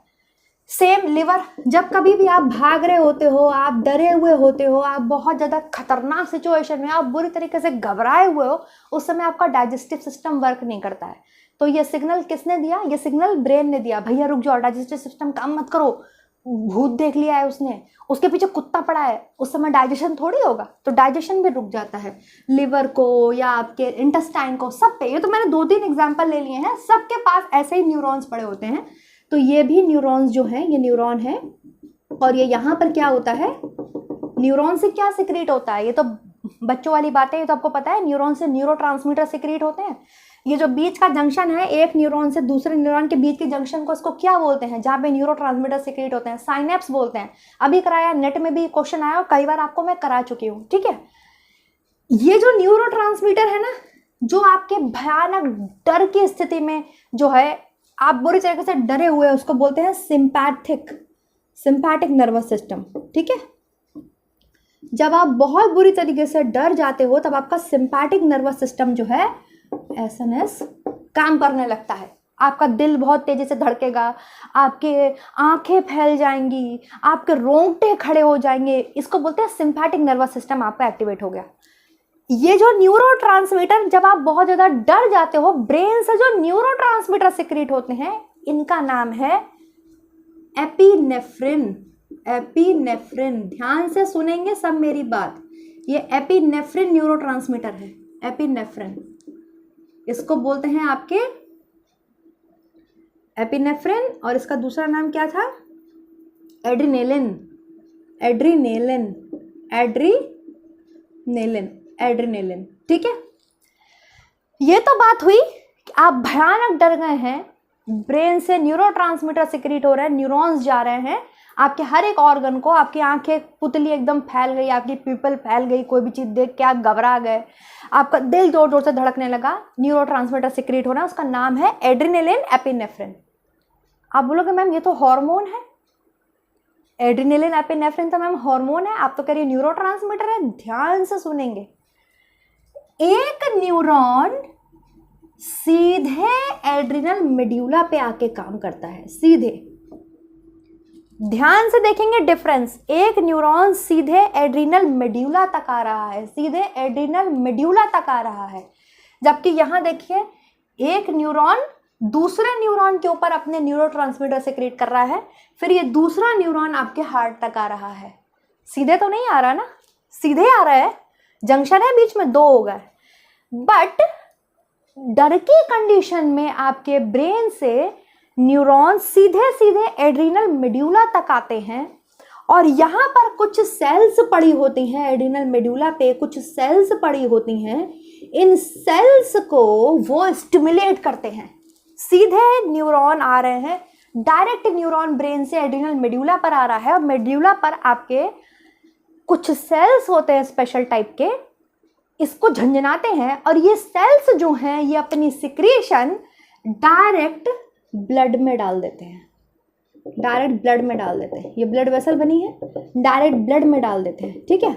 सेम लिवर, जब कभी भी आप भाग रहे होते हो, आप डरे हुए होते हो, आप बहुत ज़्यादा खतरनाक सिचुएशन में, आप बुरी तरीके से घबराए हुए हो, उस समय आपका डाइजेस्टिव सिस्टम वर्क नहीं करता है। तो ये सिग्नल किसने दिया, ये सिग्नल ब्रेन ने दिया, भैया रुक जाओ, डाइजेस्टिव सिस्टम काम मत करो, भूत देख लिया है उसने, उसके पीछे कुत्ता पड़ा है, उस समय डाइजेशन थोड़ी होगा, तो डाइजेशन भी रुक जाता है लिवर को या आपके इंटेस्टाइन को, सब पे। ये तो मैंने 2-3 एग्जाम्पल ले लिए हैं, सबके पास ऐसे ही न्यूरॉन्स पड़े होते हैं। तो ये भी न्यूरॉन्स जो हैं, ये न्यूरॉन है, और ये यहाँ पर क्या होता है, न्यूरॉन से क्या सिक्रेट होता है, ये तो बच्चों वाली बातें, ये तो आपको पता है, न्यूरॉन से न्यूरोट्रांसमीटर सिक्रेट होते हैं। ये जो बीच का जंक्शन है, एक न्यूरॉन से दूसरे न्यूरॉन के बीच के जंक्शन को, इसको क्या बोलते हैं, जहाँ पे न्यूरोट्रांसमीटर सिक्रेट होते हैं, साइनेप्स बोलते हैं। अभी कराया, नेट में भी क्वेश्चन आया और कई बार आपको मैं करा चुकी हूँ, ठीक है। ये जो न्यूरोट्रांसमीटर है ना, जो आपके भयानक डर की स्थिति में जो है, आप बुरी तरीके से डरे हुए हैं, उसको बोलते हैं सिंपैथिक नर्वस सिस्टम, ठीक है। जब आप बहुत बुरी तरीके से डर जाते हो, तब आपका सिंपैथिक नर्वस सिस्टम जो है, एसएनएस, काम करने लगता है। आपका दिल बहुत तेजी से धड़केगा, आपके आंखें फैल जाएंगी, आपके रोंगटे खड़े हो जाएंगे, इसको बोलते हैं सिंपैथिक नर्वस सिस्टम आपका एक्टिवेट हो गया। ये जो न्यूरोट्रांसमीटर, जब आप बहुत ज़्यादा डर जाते हो, ब्रेन से जो न्यूरोट्रांसमीटर सिक्रेट होते हैं, इनका नाम है एपिनेफ्रिन। ध्यान से सुनेंगे सब मेरी बात, ये एपिनेफ्रिन न्यूरोट्रांसमीटर है, एपिनेफ्रिन, इसको बोलते हैं आपके एपिनेफ्रिन, और इसका दूसरा नाम क्या था, एड्रीनेलिन, ठीक है। ये तो बात हुई कि आप भयानक डर गए हैं, ब्रेन से न्यूरोट्रांसमीटर सिक्रेट हो रहे हैं, न्यूरॉन्स जा रहे हैं आपके हर एक ऑर्गन को, आपकी आंखें पुतली एकदम फैल गई, आपकी पिपल फैल गई, कोई भी चीज़ देख के आप घबरा गए, आपका दिल जोर जोर से धड़कने लगा, न्यूरोट्रांसमीटर सिक्रेट हो रहा है, उसका नाम है एड्रीनेलिन, एपिनेफ्रिन। आप बोलोगे मैम ये तो हार्मोन है, एड्रीनेलिन एपिनेफ्रिन तो मैम हार्मोन है, आप तो कह रही न्यूरोट्रांसमीटर है। ध्यान से सुनेंगे, एक न्यूरॉन सीधे एड्रिनल मेड्यूला पे आके काम करता है, सीधे, ध्यान से देखेंगे डिफरेंस, एक न्यूरॉन सीधे एड्रिनल मेड्यूला तक आ रहा है, जबकि यहां देखिए एक न्यूरॉन दूसरे न्यूरॉन के ऊपर अपने न्यूरोट्रांसमीटर सिक्रेट कर रहा है, फिर ये दूसरा न्यूरॉन आपके हार्ट तक आ रहा है। सीधे तो नहीं आ रहा ना, सीधे आ रहा है, जंक्शन है बीच में, 2 हो गए, बट डर की कंडीशन में आपके ब्रेन से न्यूरॉन सीधे सीधे एड्रिनल मेड्यूला तक आते हैं, और यहाँ पर कुछ सेल्स पड़ी होती हैं, एड्रिनल मेड्यूला पे कुछ सेल्स पड़ी होती हैं, इन सेल्स को वो स्टिमुलेट करते हैं। सीधे न्यूरॉन आ रहे हैं, डायरेक्ट न्यूरॉन ब्रेन से एड्रिनल मेड्यूला पर आ रहा है, और मेड्यूला पर आपके कुछ सेल्स होते हैं स्पेशल टाइप के, इसको झंझनाते हैं, और ये सेल्स जो हैं ये अपनी सिक्रीशन डायरेक्ट ब्लड में डाल देते हैं, ये ब्लड वेसल बनी है, डायरेक्ट ब्लड में डाल देते हैं, ठीक है।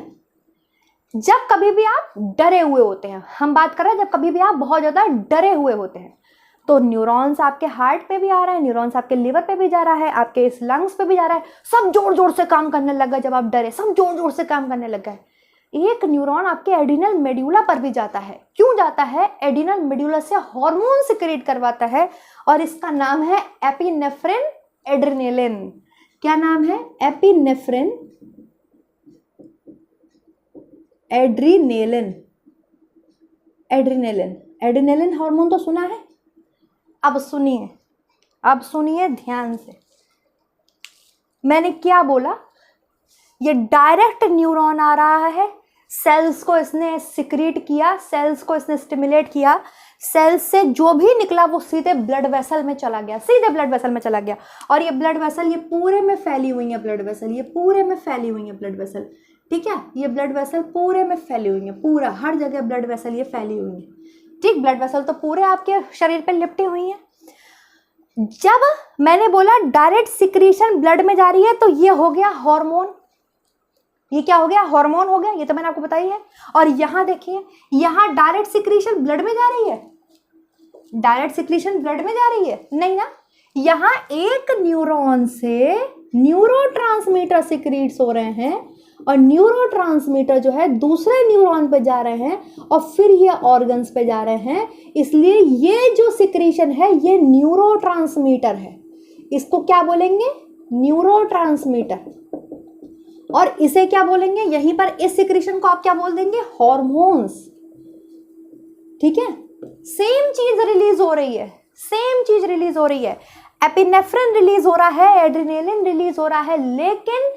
जब कभी भी आप डरे हुए होते हैं, हम बात कर रहे हैं जब कभी भी आप बहुत ज़्यादा डरे हुए होते हैं, तो न्यूरॉन्स आपके हार्ट पे भी आ रहा है, न्यूरॉन्स आपके लिवर पे भी जा रहा है, आपके इस लंग्स पे भी जा रहा है, सब जोर जोर से काम करने लगा। जब आप डरे, सब जोर जोर से काम करने लग गए। एक न्यूरॉन आपके एड्रिनल मेड्यूला पर भी जाता है। क्यों जाता है? एड्रिनल मेड्यूला से हार्मोन सिक्रेट करवाता है, और इसका नाम है एपिनेफ्रिन एड्रेनेलिन। क्या नाम है? Epinephrine adrenaline. एड्रीनेलिन हार्मोन तो सुना है। अब सुनिए ध्यान से, मैंने क्या बोला, ये डायरेक्ट न्यूरॉन आ रहा है, सेल्स को इसने सिक्रीट किया, सेल्स को इसने स्टिमुलेट किया, सेल्स से जो भी निकला वो सीधे ब्लड वेसल में चला गया, सीधे ब्लड वेसल में चला गया। और ये ब्लड वेसल ये पूरे में फैली हुई है, ब्लड वेसल ये पूरे में फैली हुई है, ब्लड वेसल, ठीक है, ये ब्लड वेसल पूरे में फैली हुई है, पूरा हर जगह ब्लड वेसल ये फैली हुई है, ठीक, ब्लड वेसल तो पूरे आपके शरीर पे लिपटी हुई है। जब मैंने बोला डायरेक्ट सिक्रीशन ब्लड में जा रही है तो ये हो गया हार्मोन, ये क्या हो गया, हार्मोन हो गया, ये तो मैंने आपको बताई है। और यहाँ देखिए, यहाँ डायरेक्ट सिक्रीशन ब्लड में जा रही है, डायरेक्ट सिक्रीशन ब्लड में जा रही है नहीं ना, यहाँ एक न्यूरॉन से न्यूरोट्रांसमीटर सिक्रीट्स हो रहे हैं और न्यूरोट्रांसमीटर जो है दूसरे न्यूरॉन पे जा रहे हैं और फिर ये ऑर्गन्स पे जा रहे हैं, इसलिए ये जो सिक्रीशन है ये न्यूरोट्रांसमीटर है। इसको क्या बोलेंगे, न्यूरोट्रांसमीटर। और इसे क्या बोलेंगे, यहीं पर इस सिक्रीशन को आप क्या बोल देंगे, हार्मोन्स, ठीक है। सेम चीज रिलीज हो रही है, सेम चीज रिलीज हो रही है, एपिनेफ्रिन रिलीज हो रहा है, एड्रेनालिन रिलीज हो रहा है, लेकिन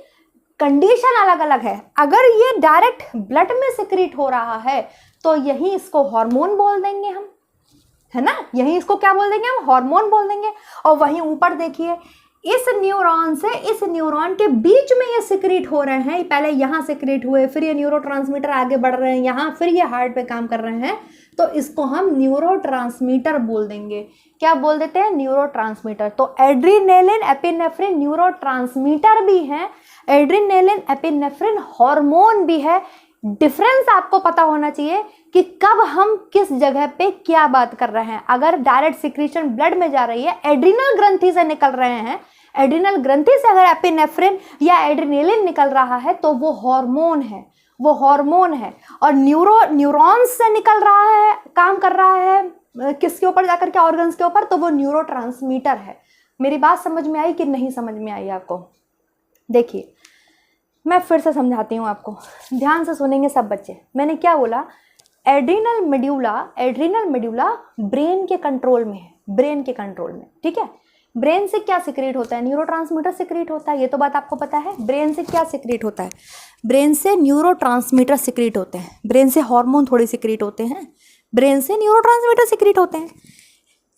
कंडीशन अलग अलग है। अगर ये डायरेक्ट ब्लड में सिक्रीट हो रहा है तो यही इसको हार्मोन बोल देंगे हम, है ना, यही इसको क्या बोल देंगे हम, हार्मोन बोल देंगे। और वहीं ऊपर देखिए, इस न्यूरॉन से इस न्यूरॉन के बीच में ये सिक्रीट हो रहे हैं, पहले यहाँ सिक्रीट हुए, फिर ये न्यूरोट्रांसमीटर आगे बढ़ रहे हैं यहाँ, फिर ये हार्ट पे काम कर रहे हैं, तो इसको हम न्यूरोट्रांसमीटर बोल देंगे। क्या बोल देते हैं, न्यूरोट्रांसमीटर। तो एड्रेनालिन एपिनेफ्रिन न्यूरोट्रांसमीटर भी है, एड्रेनालिन एपिनेफ्रिन हार्मोन भी है। डिफरेंस आपको पता होना चाहिए कि कब हम किस जगह पे क्या बात कर रहे हैं। अगर डायरेक्ट सिक्रीशन ब्लड में जा रही है, एड्रिनल ग्रंथि से निकल रहे हैं, एड्रिनल ग्रंथि से अगर एपिनेफ्रिन या एड्रेनालिन निकल रहा है तो वो हार्मोन है, वो हार्मोन है। और न्यूरॉन्स से निकल रहा है, काम कर रहा है किसके ऊपर जाकर के, ऑर्गन्स के ऊपर, तो वो न्यूरोट्रांसमीटर है। मेरी बात समझ में आई कि नहीं समझ में आई आपको? देखिए मैं फिर से समझाती हूँ आपको, ध्यान से सुनेंगे सब बच्चे। मैंने क्या बोला, एड्रिनल मेड्यूला ब्रेन के कंट्रोल में है, ब्रेन के कंट्रोल में, ठीक है। ब्रेन से क्या सिक्रीट होता है, न्यूरोट्रांसमीटर सिक्रीट होता है, ये तो बात आपको पता है। ब्रेन से क्या सिक्रीट होता है, ब्रेन से न्यूरोट्रांसमीटर सिक्रीट होते हैं, ब्रेन से हार्मोन थोड़ी सिक्रीट होते हैं, ब्रेन से न्यूरोट्रांसमीटर सिक्रीट होते हैं।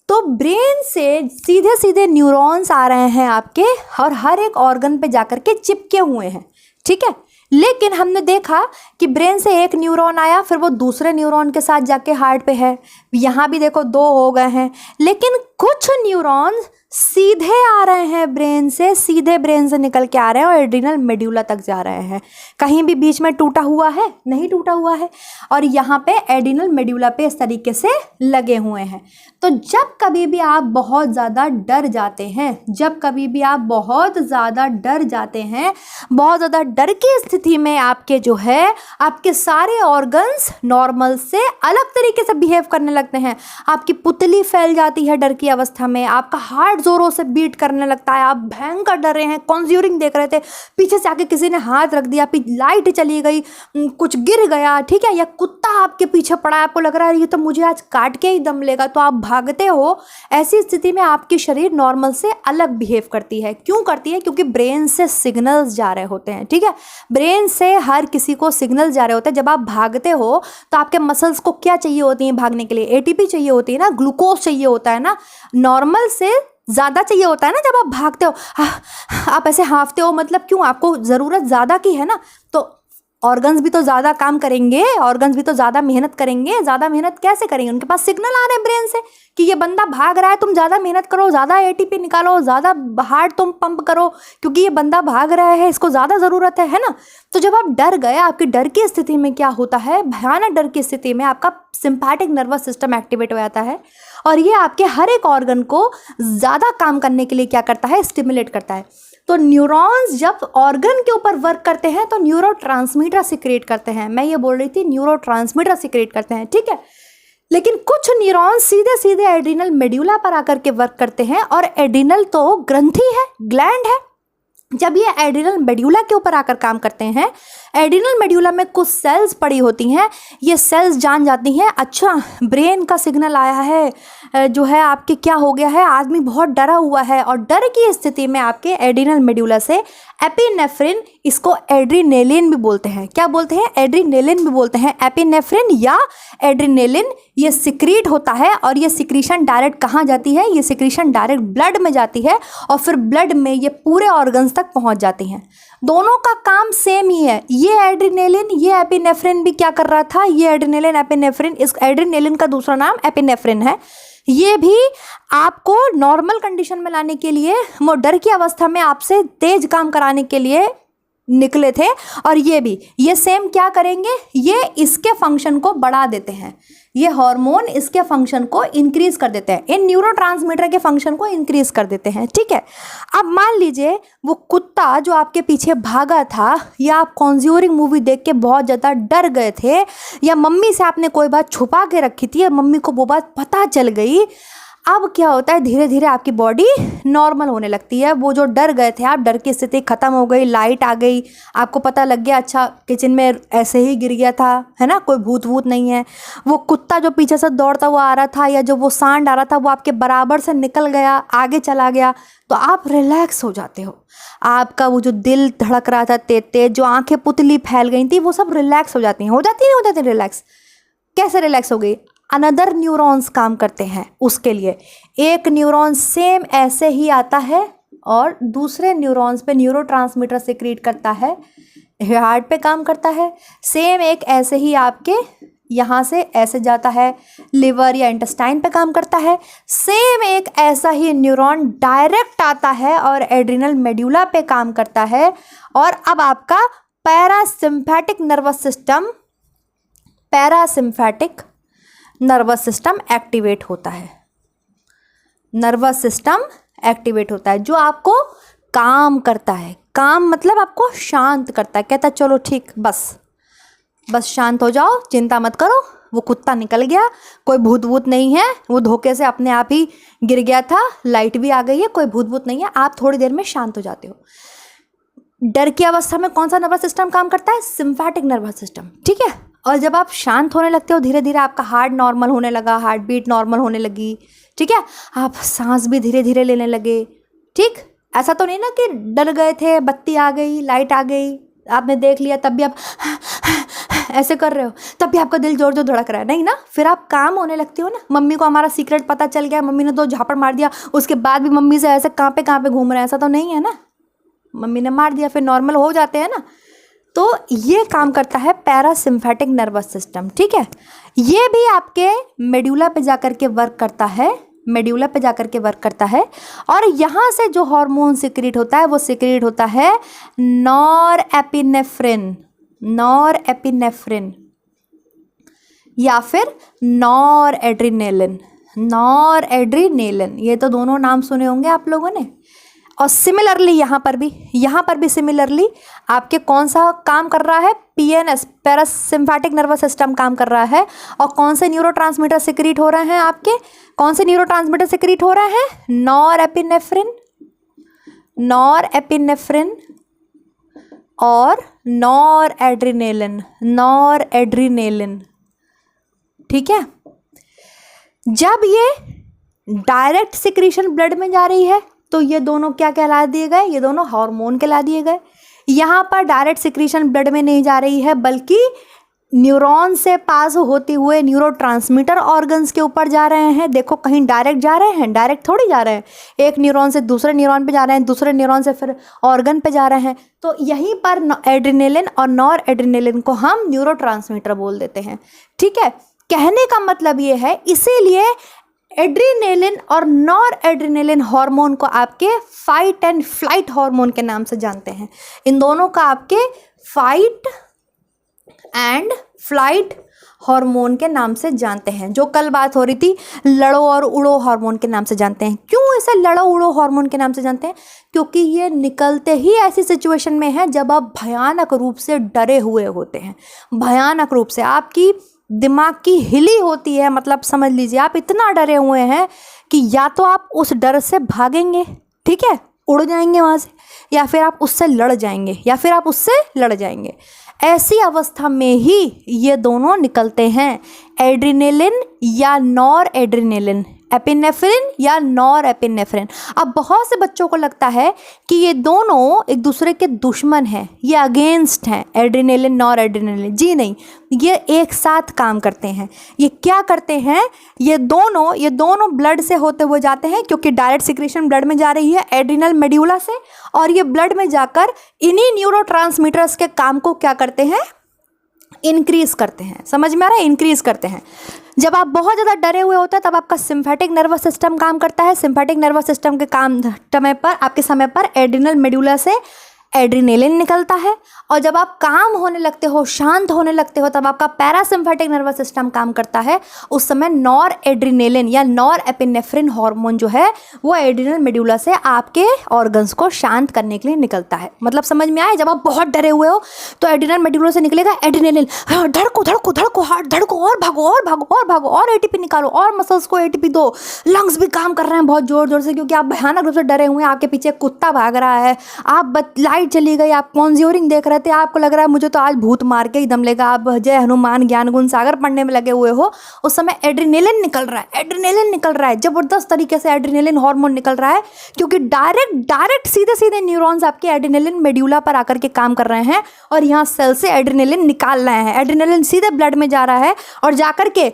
तो ब्रेन से सीधे सीधे न्यूरॉन्स आ रहे हैं आपके और हर एक ऑर्गन पे जाकर के चिपके हुए हैं, ठीक है। लेकिन हमने देखा कि ब्रेन से एक न्यूरॉन आया, फिर वो दूसरे न्यूरॉन के साथ जाके हार्ट पे है, यहाँ भी देखो 2 हो गए हैं। लेकिन कुछ न्यूरॉन्स सीधे आ रहे हैं ब्रेन से, सीधे ब्रेन से निकल के आ रहे हैं और एड्रिनल मेड्यूला तक जा रहे हैं। कहीं भी बीच में टूटा हुआ है, नहीं टूटा हुआ है, और यहाँ पे एड्रिनल मेड्यूला पे इस तरीके से लगे हुए हैं। तो जब कभी भी आप बहुत ज़्यादा डर जाते हैं, जब कभी भी आप बहुत ज़्यादा डर जाते हैं, बहुत ज़्यादा डर की स्थिति में आपके जो है आपके सारे ऑर्गन्स नॉर्मल से अलग तरीके से बिहेव करने लगते हैं। आपकी पुतली फैल जाती है डर की अवस्था में, आपका हार्ट जोरों से बीट करने लगता है, आप भयंकर डर रहे हैं, कॉन्ज्यूरिंग देख रहे थे, पीछे से आके किसी ने हाथ रख दिया, लाइट चली गई, कुछ गिर गया, ठीक है, या कुत्ता आपके पीछे पड़ा है, आपको लग रहा है ये तो मुझे आज काट के ही दम लेगा, तो आप भागते हो। ऐसी स्थिति में आपकी शरीर नॉर्मल से अलग बिहेव करती है। क्यों करती है? क्योंकि ब्रेन से सिग्नल्स जा रहे होते हैं, ठीक है, ब्रेन से हर किसी को सिग्नल जा रहे होते हैं। जब आप भागते हो तो आपके मसल्स को क्या चाहिए होती है भागने के लिए? एटीपी चाहिए होती है ना, ग्लूकोज चाहिए होता है ना, नॉर्मल से ज़्यादा चाहिए होता है ना। जब आप भागते हो आप ऐसे हाँफते हो, मतलब क्यों? आपको ज़रूरत ज़्यादा की है ना, तो ऑर्गन्स भी तो ज़्यादा काम करेंगे, ऑर्गन्स भी तो ज़्यादा मेहनत करेंगे। ज़्यादा मेहनत कैसे करेंगे? उनके पास सिग्नल आ रहे हैं ब्रेन से कि ये बंदा भाग रहा है, तुम ज़्यादा मेहनत करो, ज़्यादा एटीपी निकालो, ज़्यादा हार्ट तुम पंप करो, क्योंकि ये बंदा भाग रहा है, इसको ज़्यादा ज़रूरत है ना। तो जब आप डर गए, आपकी डर की स्थिति में क्या होता है, भयानक डर की स्थिति में आपका सिंपैथिक नर्वस सिस्टम एक्टिवेट हो जाता है और ये आपके हर एक ऑर्गन को ज़्यादा काम करने के लिए क्या करता है? स्टिमुलेट करता है। तो न्यूरॉन्स जब ऑर्गन के ऊपर वर्क करते हैं तो न्यूरोट्रांसमीटर सिक्रेट करते हैं। मैं ये बोल रही थी, न्यूरोट्रांसमीटर सिक्रेट करते हैं, ठीक है। लेकिन कुछ न्यूरॉन्स सीधे सीधे एड्रिनल मेड्यूला पर आकर के वर्क करते हैं, और एड्रिनल तो ग्रंथि है, ग्लैंड है। जब ये एड्रिनल मेड्यूला के ऊपर आकर काम करते हैं, एड्रिनल मेड्यूला में कुछ सेल्स पड़ी होती हैं, ये सेल्स जान जाती हैं अच्छा ब्रेन का सिग्नल आया है, जो है आपके क्या हो गया है, आदमी बहुत डरा हुआ है, और डर की स्थिति में आपके एड्रिनल मेड्यूला से एपिनेफ्रिन, इसको एड्रीनेलिन भी बोलते हैं, क्या बोलते हैं, एड्रीनेलिन भी बोलते हैं, एपिनेफ्रिन या एड्रीनेलिन, ये सिक्रीट होता है। और ये सिक्रीशन डायरेक्ट कहाँ जाती है, ये सिक्रीशन डायरेक्ट ब्लड में जाती है और फिर ब्लड में ये पूरे ऑर्गन्स तक पहुंच जाती हैं। दोनों का काम सेम ही है, ये एड्रीनेलिन ये एपिनेफ्रिन भी क्या कर रहा था, ये एड्रीनेलिन एपिनेफ्रिन, इस एड्रीनेलिन का दूसरा नाम एपिनेफ्रिन है, ये भी आपको नॉर्मल कंडीशन में लाने के लिए, वो डर की अवस्था में आपसे तेज काम कराने के लिए निकले थे। और ये सेम क्या करेंगे, ये इसके फंक्शन को बढ़ा देते हैं, ये हार्मोन इसके फंक्शन को इंक्रीज कर देते हैं, इन न्यूरोट्रांसमीटर के फंक्शन को इंक्रीज कर देते हैं। ठीक है, अब मान लीजिए वो कुत्ता जो आपके पीछे भागा था, या आप कॉन्ज्यूरिंग मूवी देख के बहुत ज़्यादा डर गए थे, या मम्मी से आपने कोई बात छुपा के रखी थी, या मम्मी को वो बात पता चल गई, अब क्या होता है, धीरे धीरे आपकी बॉडी नॉर्मल होने लगती है। वो जो डर गए थे आप, डर की स्थिति खत्म हो गई, लाइट आ गई, आपको पता लग गया अच्छा किचन में ऐसे ही गिर गया था, है ना, कोई भूत वूत नहीं है। वो कुत्ता जो पीछे से दौड़ता हुआ आ रहा था, या जो वो सांड आ रहा था, वो आपके बराबर से निकल गया, आगे चला गया, तो आप रिलैक्स हो जाते हो। आपका वो जो दिल धड़क रहा था तेज तेज, जो आंखें पुतली फैल गई थी, वो सब रिलैक्स हो जाती हैं, हो जाती रिलैक्स। कैसे रिलैक्स हो गई, अनदर न्यूरॉन्स काम करते हैं उसके लिए। एक न्यूरॉन सेम ऐसे ही आता है और दूसरे न्यूरॉन्स पे न्यूरोट्रांसमीटर सिक्रीट करता है, हार्ट पे काम करता है। सेम एक ऐसे ही आपके यहाँ से ऐसे जाता है, लिवर या इंटेस्टाइन पे काम करता है। सेम एक ऐसा ही न्यूरॉन डायरेक्ट आता है और एड्रिनल मेड्यूला पे काम करता है। और अब आपका पैरासिम्पैथिक नर्वस सिस्टम एक्टिवेट होता है। नर्वस सिस्टम एक्टिवेट होता है जो आपको काम करता है। काम मतलब आपको शांत करता है, कहता है चलो ठीक, बस शांत हो जाओ, चिंता मत करो, वो कुत्ता निकल गया, कोई भूत वूत नहीं है, वो धोखे से अपने आप ही गिर गया था, लाइट भी आ गई है, कोई भूत वूत नहीं है। आप थोड़ी देर में शांत हो जाते हो। डर की अवस्था में कौन सा नर्वस सिस्टम काम करता है, सिम्पैथिक नर्वस सिस्टम। ठीक है, और जब आप शांत होने लगते हो, धीरे धीरे आपका हार्ट नॉर्मल होने लगा, हार्ट बीट नॉर्मल होने लगी। ठीक है, आप सांस भी धीरे धीरे लेने लगे। ठीक, ऐसा तो नहीं ना कि डर गए थे, बत्ती आ गई, लाइट आ गई, आपने देख लिया, तब भी आप ऐसे कर रहे हो, तब भी आपका दिल जोर जोर धड़क रहा है, नहीं ना। फिर आप काम होने लगते हो ना। मम्मी को हमारा सीक्रेट पता चल गया, मम्मी ने तो झापड़ मार दिया, उसके बाद भी मम्मी से ऐसे कहाँ पे घूम रहे हैं, ऐसा तो नहीं है ना। मम्मी ने मार दिया, फिर नॉर्मल हो जाते हैं ना। तो ये काम करता है पैरासिम्पैथिक नर्वस सिस्टम। ठीक है, ये भी आपके मेड्यूला पे जाकर के वर्क करता है, और यहाँ से जो हार्मोन सिक्रीट होता है वो सिक्रीट होता है नॉरएपिनेफ्रिन या फिर नॉरएड्रिनेलिन। ये तो दोनों नाम सुने होंगे आप लोगों ने। और सिमिलरली यहाँ पर भी सिमिलरली आपके कौन सा काम कर रहा है, पीएनएस पैरासिम्पैथिक नर्वस सिस्टम काम कर रहा है। और कौन से न्यूरोट्रांसमीटर सिक्रीट हो रहे हैं आपके, कौन से न्यूरोट्रांसमीटर सिक्रीट हो रहे हैं, नॉरएपिनेफ्रिन और नॉरएड्रिनेलिन। ठीक है, जब ये डायरेक्ट सिक्रीशन ब्लड में जा रही है तो ये दोनों क्या कहला दिए गए, ये दोनों हार्मोन कहला दिए गए। यहाँ पर डायरेक्ट सिक्रीशन ब्लड में नहीं जा रही है, बल्कि न्यूरॉन से पास होते हुए न्यूरोट्रांसमीटर ऑर्गन्स के ऊपर जा रहे हैं। देखो, कहीं डायरेक्ट जा रहे हैं, डायरेक्ट थोड़ी जा रहे हैं, एक न्यूरॉन से दूसरे न्यूरॉन पे जा रहे हैं, दूसरे न्यूरॉन से फिर ऑर्गन पे जा रहे हैं। तो यहीं पर एड्रिनेलिन और नॉरएड्रिनेलिन को हम न्यूरोट्रांसमीटर बोल देते हैं। ठीक है, कहने का मतलब ये है, इसीलिए एड्रिनेलिन और नॉरएड्रिनेलिन हार्मोन को आपके फाइट एंड फ्लाइट हार्मोन के नाम से जानते हैं। इन दोनों का आपके फाइट एंड फ्लाइट हार्मोन के नाम से जानते हैं। जो कल बात हो रही थी, लड़ो और उड़ो हार्मोन के नाम से जानते हैं। क्यों इसे लड़ो उड़ो हार्मोन के नाम से जानते हैं, क्योंकि ये निकलते ही ऐसी सिचुएशन में है जब आप भयानक रूप से डरे हुए होते हैं। भयानक रूप से आपकी दिमाग की हिली होती है, मतलब समझ लीजिए आप इतना डरे हुए हैं कि या तो आप उस डर से भागेंगे, ठीक है, उड़ जाएंगे वहाँ से, या फिर आप उससे लड़ जाएंगे, ऐसी अवस्था में ही ये दोनों निकलते हैं, एड्रिनेलिन या नॉर एड्रिनेलिन, एपिनेफ्रिन या नॉर एपिनेफ्रिन। अब बहुत से बच्चों को लगता है कि ये दोनों एक दूसरे के दुश्मन हैं, ये अगेंस्ट हैं, एड्रिनेलिन नॉर एड्रिनेलिन। जी नहीं, ये एक साथ काम करते हैं। ये क्या करते हैं, ये दोनों ब्लड से होते हुए जाते हैं, क्योंकि डायरेक्ट सिक्रेशन ब्लड में जा रही है एड्रिनल मेड्यूला से, और ये ब्लड में जाकर इन्हीं न्यूरोट्रांसमीटर्स के काम को क्या करते हैं, इंक्रीज करते हैं। समझ में आ रहा है, इंक्रीज करते हैं। जब आप बहुत ज़्यादा डरे हुए होते हैं तब आपका सिम्फेटिक नर्वस सिस्टम काम करता है। सिम्फेटिक नर्वस सिस्टम के काम समय पर एड्रिनल मेडुला से एड्रिनेलिन निकलता है, और जब आप काम होने लगते हो, शांत होने लगते हो, तब आपका पैरासिम्फेटिक नर्वस सिस्टम काम करता है। उस समय नॉर एड्रिनेलिन या नॉर एपिनेफ्रिन हार्मोन जो है वो एड्रिनल मेडुला से आपके ऑर्गन्स को शांत करने के लिए निकलता है। मतलब समझ में आए, जब आप बहुत डरे हुए हो तो एड्रिनल मेडुला से निकलेगा एड्रिनेलिन, धड़को धड़को धड़को, हार्ट धड़को, और भागो और भागो और भागो, और एटीपी निकालो, और मसल्स को एटीपी दो, लंग्स भी काम कर रहे हैं बहुत जोर जोर से, क्योंकि आप भयानक रूप से डरे हुए हैं, आपके पीछे कुत्ता भाग रहा है, आप लाइट चली गई, आप कॉन्ज्यूरिंग देख रहे थे, आपको लग रहा है मुझे तो आज भूत मार के ही दम लेगा, आप जय हनुमान ज्ञान गुण सागर पढ़ने में लगे हुए हो। उस समय एड्रिनेलिन निकल रहा है, एड्रिनेलिन निकल रहा है, जबरदस्त तरीके से एड्रिनेलिन हार्मोन निकल रहा है, क्योंकि डायरेक्ट सीधे सीधे न्यूरॉन्स आपके एड्रिनेलिन मेड्यूला पर आकर के काम कर रहे हैं, और यहाँ सेल से एड्रिनेलिन निकाल रहे हैं। एड्रिनेलिन सीधे ब्लड में जा रहा है, और जाकर के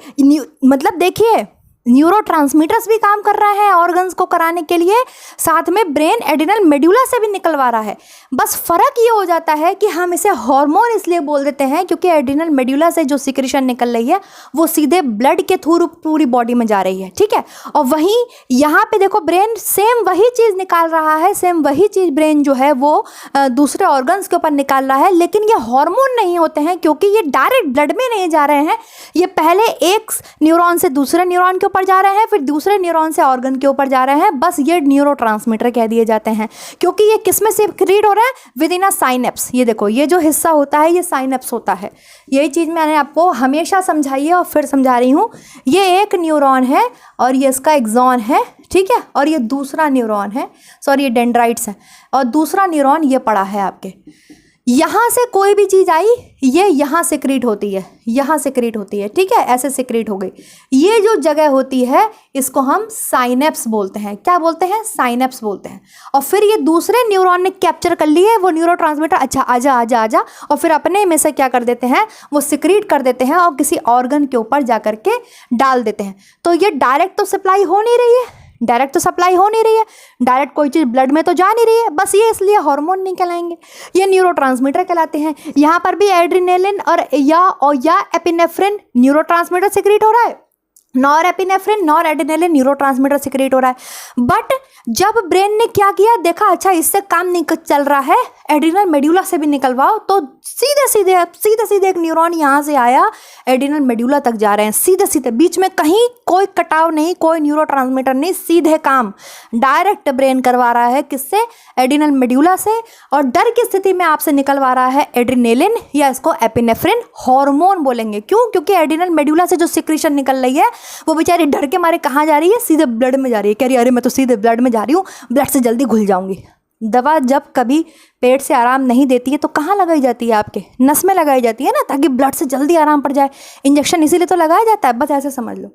मतलब देखिए न्यूरोट्रांसमीटर्स भी काम कर रहे हैं ऑर्गन्स को कराने के लिए, साथ में ब्रेन एड्रिनल मेड्यूला से भी निकलवा रहा है। बस फर्क ये हो जाता है कि हम इसे हार्मोन इसलिए बोल देते हैं क्योंकि एड्रिनल मेड्यूला से जो सिक्रेशन निकल रही है वो सीधे ब्लड के थ्रू पूरी बॉडी में जा रही है, ठीक है। और वहीं यहाँ पे देखो ब्रेन सेम वही चीज़ निकाल रहा है, सेम वही चीज़ ब्रेन जो है वो दूसरे ऑर्गन्स के ऊपर निकाल रहा है, लेकिन ये हार्मोन नहीं होते हैं क्योंकि ये डायरेक्ट ब्लड में नहीं जा रहे हैं। ये पहले एक न्यूरॉन से दूसरे न्यूरॉन के ऊपर जा रहे हैं, फिर दूसरे न्यूरॉन से ऑर्गन के ऊपर जा रहे हैं। बस ये न्यूरोट्रांसमीटर कह दिए जाते हैं, क्योंकि ये किसमें सिक्रीट हो रहा है, विद इन अ साइनेप्स। ये देखो ये जो हिस्सा होता है ये साइनेप्स होता है। यही चीज़ मैंने आपको हमेशा समझाई है और फिर समझा रही हूँ। ये एक न्यूरॉन है और ये इसका एक्सॉन है, ठीक है, और ये दूसरा न्यूरॉन है, सॉरी ये डेंड्राइट्स है, और दूसरा न्यूरॉन ये पड़ा है आपके। यहाँ से कोई भी चीज़ आई ये यहाँ सिक्रीट होती है, यहाँ सिक्रीट होती है, ठीक है, ऐसे सिक्रीट हो गई। ये जो जगह होती है इसको हम साइनेप्स बोलते हैं। क्या बोलते हैं, साइनेप्स बोलते हैं। और फिर ये दूसरे न्यूरॉन ने कैप्चर कर लिए वो न्यूरोट्रांसमीटर, अच्छा आजा आजा आजा, और फिर अपने में से क्या कर देते हैं, वो सिक्रीट कर देते हैं और किसी ऑर्गन के ऊपर जा कर के डाल देते हैं। तो ये डायरेक्ट तो सप्लाई हो नहीं रही है, डायरेक्ट तो सप्लाई हो नहीं रही है, डायरेक्ट कोई चीज़ ब्लड में तो जा नहीं रही है, बस ये इसलिए हार्मोन नहीं कहलाएंगे, ये न्यूरोट्रांसमीटर कहलाते हैं। यहाँ पर भी एड्रिनेलिन और या एपिनेफ्रिन न्यूरोट्रांसमीटर सिक्रीट हो रहा है, norepinephrine noradrenaline neurotransmitter secrete हो रहा है। बट जब ब्रेन ने क्या किया, देखा अच्छा इससे काम नहीं चल रहा है, एड्रिनल मेड्यूला से भी निकलवाओ, तो सीधे सीधे एक न्यूरॉन यहाँ से आया, एड्रिनल मेड्यूला तक जा रहे हैं, सीधे सीधे, बीच में कहीं कोई कटाव नहीं, कोई न्यूरोट्रांसमीटर नहीं, सीधे काम डायरेक्ट ब्रेन करवा रहा है, किससे, एड्रिनल मेड्यूला से। और डर की स्थिति में आपसे निकलवा रहा है एड्रिनेलिन या इसको एपिनेफ्रिन हार्मोन बोलेंगे। क्यों, क्योंकि एड्रिनल मेड्यूला से जो सिक्रीशन निकल रही है वो बेचारी डर के मारे कहाँ जा रही है, सीधे ब्लड में जा रही है, कह रही है अरे मैं तो सीधे ब्लड में जा रही हूँ, ब्लड से जल्दी घुल जाऊंगी। दवा जब कभी पेट से आराम नहीं देती है तो कहाँ लगाई जाती है, आपके नस में लगाई जाती है ना, ताकि ब्लड से जल्दी आराम पड़ जाए। इंजेक्शन इसीलिए तो लगाया जाता है, बस ऐसे समझ लो।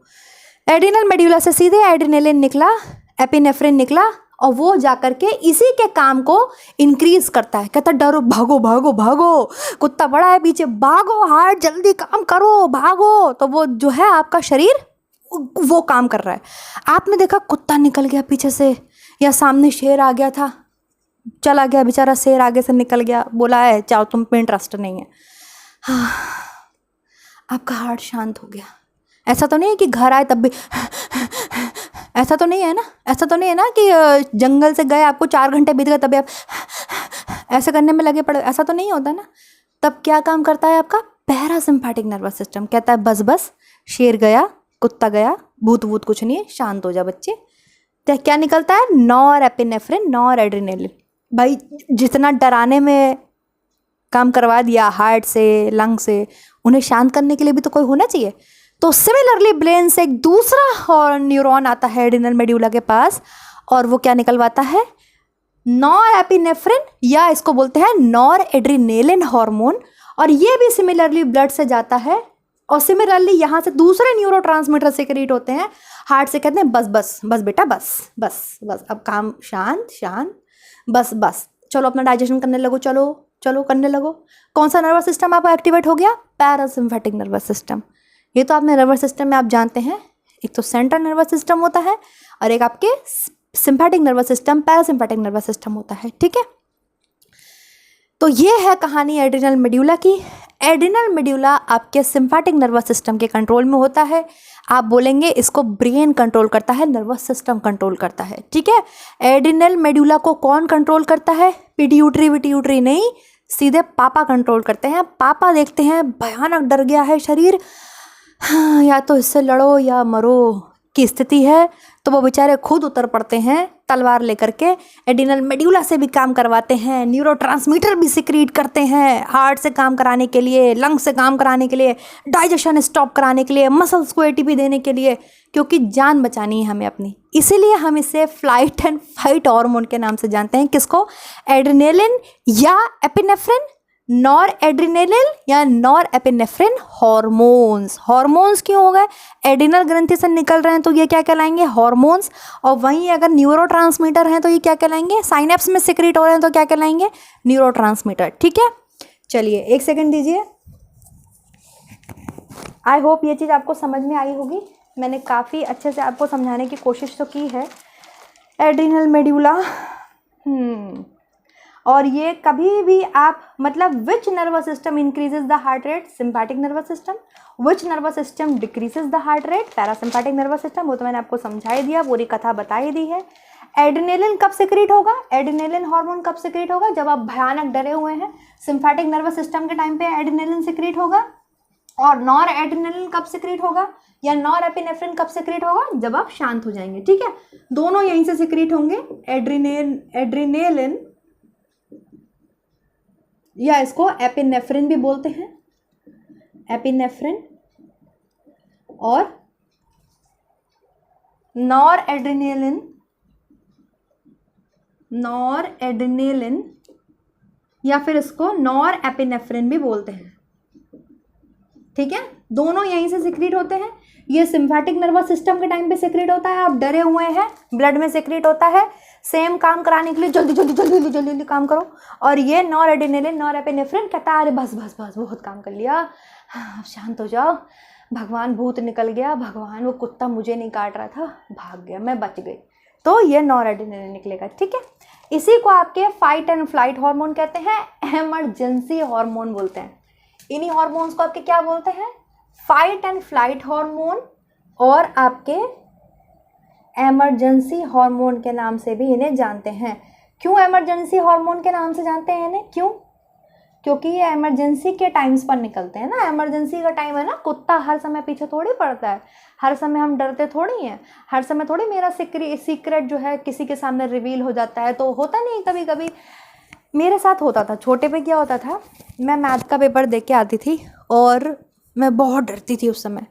एड्रिनल मेड्यूला से सीधे एड्रिनेलिन निकला, एपिनेफ्रिन निकला, और वो जाकर के इसी के काम को इंक्रीज करता है। कहता डरो, भागो भागो भागो, कुत्ता बड़ा है पीछे, भागो, हार्ट जल्दी काम करो, भागो। तो वो जो है आपका शरीर वो काम कर रहा है। आपने देखा कुत्ता निकल गया पीछे से, या सामने शेर आ गया था, चला गया बेचारा शेर, आगे से निकल गया, बोला है चाहो तुम पे इंटरेस्ट नहीं है, हाँ, आपका हार्ट शांत हो गया। ऐसा तो नहीं है कि घर आए तब भी ऐसा तो नहीं है ना, ऐसा तो नहीं है ना कि जंगल से गए, आपको 4 घंटे बीत गए तभी आप ऐसे करने में लगे पड़े, ऐसा तो नहीं होता ना। तब क्या काम करता है आपका पैरासिम्पैथिक नर्वस सिस्टम, कहता है बस बस, शेर गया, कुत्ता गया, भूत भूत कुछ नहीं है, शांत हो जा बच्चे। तो क्या निकलता है, नॉर एपिनेफ्रिन नॉर एड्रिनेलिन। भाई जितना डराने में काम करवा दिया हार्ट से, लंग से, उन्हें शांत करने के लिए भी तो कोई होना चाहिए। तो सिमिलरली ब्रेन से एक दूसरा न्यूरॉन आता है एड्रिनल मेड्यूला के पास, और वो क्या निकलवाता है, नॉर एपिनेफ्रिन या इसको बोलते हैं नॉर एड्रिनेलिन हार्मोन, और ये भी सिमिलरली ब्लड से जाता है और सिमिलरली यहाँ से दूसरे न्यूरोट्रांसमीटर सेक्रेट होते हैं। हार्ट से कहते हैं बस बस बस बेटा बस बस बस, अब काम शांत शांत, बस बस, चलो अपना डाइजेशन करने लगो, चलो चलो करने लगो। कौन सा नर्वस सिस्टम आपका एक्टिवेट हो गया? Parasympathetic nervous system. ये तो आपने नर्वस सिस्टम में आप जानते हैं, एक तो सेंट्रल नर्वस सिस्टम होता है और एक आपके sympathetic nervous system, parasympathetic nervous system होता है, ठीक है। तो ये है कहानी एड्रिनल मेड्यूला की। एड्रिनल मेड्यूला आपके सिम्पैथिक नर्वस सिस्टम के कंट्रोल में होता है। आप बोलेंगे इसको ब्रेन कंट्रोल करता है, नर्वस सिस्टम कंट्रोल करता है, ठीक है। एड्रिनल मेड्यूला को कौन कंट्रोल करता है? पिट्यूटरी विट्यूटरी नहीं, सीधे पापा कंट्रोल करते हैं। पापा देखते हैं भयानक डर गया है शरीर, हाँ, या तो इससे लड़ो या मरो की स्थिति है, तो वो बेचारे खुद उतर पड़ते हैं तलवार लेकर के। एड्रिनल मेड्यूला से भी काम करवाते हैं, न्यूरोट्रांसमीटर भी सिक्रीट करते हैं हार्ट से काम कराने के लिए, लंग से काम कराने के लिए, डाइजेशन स्टॉप कराने के लिए, मसल्स को एटीपी देने के लिए, क्योंकि जान बचानी है हमें अपनी। इसीलिए हम इसे फ्लाइट एंड फाइट हार्मोन के नाम से जानते हैं। किसको? एड्रेनालिन या एपिनेफ्रिन, नॉर एड्रेनालिन या नॉर एपिनेफ्रिन हार्मोन्स। हार्मोन्स क्यों हो गए? एड्रिनल ग्रंथि से निकल रहे हैं तो ये क्या कहलाएंगे? हार्मोन्स। और वहीं अगर न्यूरोट्रांसमीटर हैं तो ये क्या कहलाएंगे? साइनेप्स में सिक्रीट हो रहे हैं तो क्या कहलाएंगे? न्यूरोट्रांसमीटर, ठीक है। चलिए एक सेकंड दीजिए। आई होप ये चीज़ आपको समझ में आई होगी। मैंने काफ़ी अच्छे से आपको समझाने की कोशिश तो की है। एड्रिनल मेड्यूला, और ये कभी भी आप मतलब which nervous system increases the heart rate? Sympathetic nervous system. Which nervous system decreases the heart rate? Parasympathetic nervous system. वो तो मैंने आपको समझा ही दिया, पूरी कथा बता ही दी है। एड्रेनालिन कब सिक्रीट होगा? एड्रेनालिन हार्मोन कब सिक्रीट होगा? जब आप भयानक डरे हुए हैं। सिम्पैथिक नर्वस सिस्टम के टाइम पे एड्रेनालिन सिक्रीट होगा। और नॉर एड्रेनालिन कब सिक्रीट होगा या नॉर एपिनेफ्रिन कब सिक्रीट होगा? जब आप शांत हो जाएंगे, ठीक है। दोनों यहीं से सिक्रीट होंगे, एड्रेनालिन या इसको एपिनेफ्रिन भी बोलते हैं, एपिनेफ्रिन, और नॉर एड्रेनालिन या फिर इसको नॉर एपिनेफ्रिन भी बोलते हैं, ठीक है। दोनों यहीं से सिक्रीट होते हैं। ये सिम्पैथिक नर्वस सिस्टम के टाइम पे सिक्रीट होता है, आप डरे हुए हैं, ब्लड में सिक्रीट होता है, सेम काम कराने के लिए जल्दी जल्दी जल्दी जल्दी जल्दी जल्दी काम करो। और ये नॉर एड्रेनालिन नॉर एपिनेफ्रिन कहता है अरे बस बस बस बहुत काम कर लिया, अब शांत हो जाओ, भगवान भूत निकल गया, भगवान वो कुत्ता मुझे नहीं काट रहा था, भाग गया, मैं बच गई। तो ये नॉर एड्रेनालिन निकलेगा, ठीक है। इसी को आपके फाइट एंड फ्लाइट हार्मोन कहते हैं, इमरजेंसी हार्मोन बोलते हैं। इन्हीं हार्मोन्स को आपके क्या बोलते हैं? फाइट एंड फ्लाइट हार्मोन और आपके इमरजेंसी हार्मोन के नाम से भी इन्हें जानते हैं। क्यों इमरजेंसी हार्मोन के नाम से जानते हैं इन्हें? क्यों? क्योंकि ये इमरजेंसी के टाइम्स पर निकलते हैं ना। इमरजेंसी का टाइम है ना, कुत्ता हर समय पीछे थोड़ी पड़ता है, हर समय हम डरते थोड़ी हैं, हर समय थोड़ी मेरा सीक्रेट जो है किसी के सामने रिवील हो जाता है। तो होता नहीं, कभी कभी मेरे साथ होता था। छोटे पे क्या होता था, मैं मैथ का पेपर देख के आती थी और मैं बहुत डरती थी उस समय।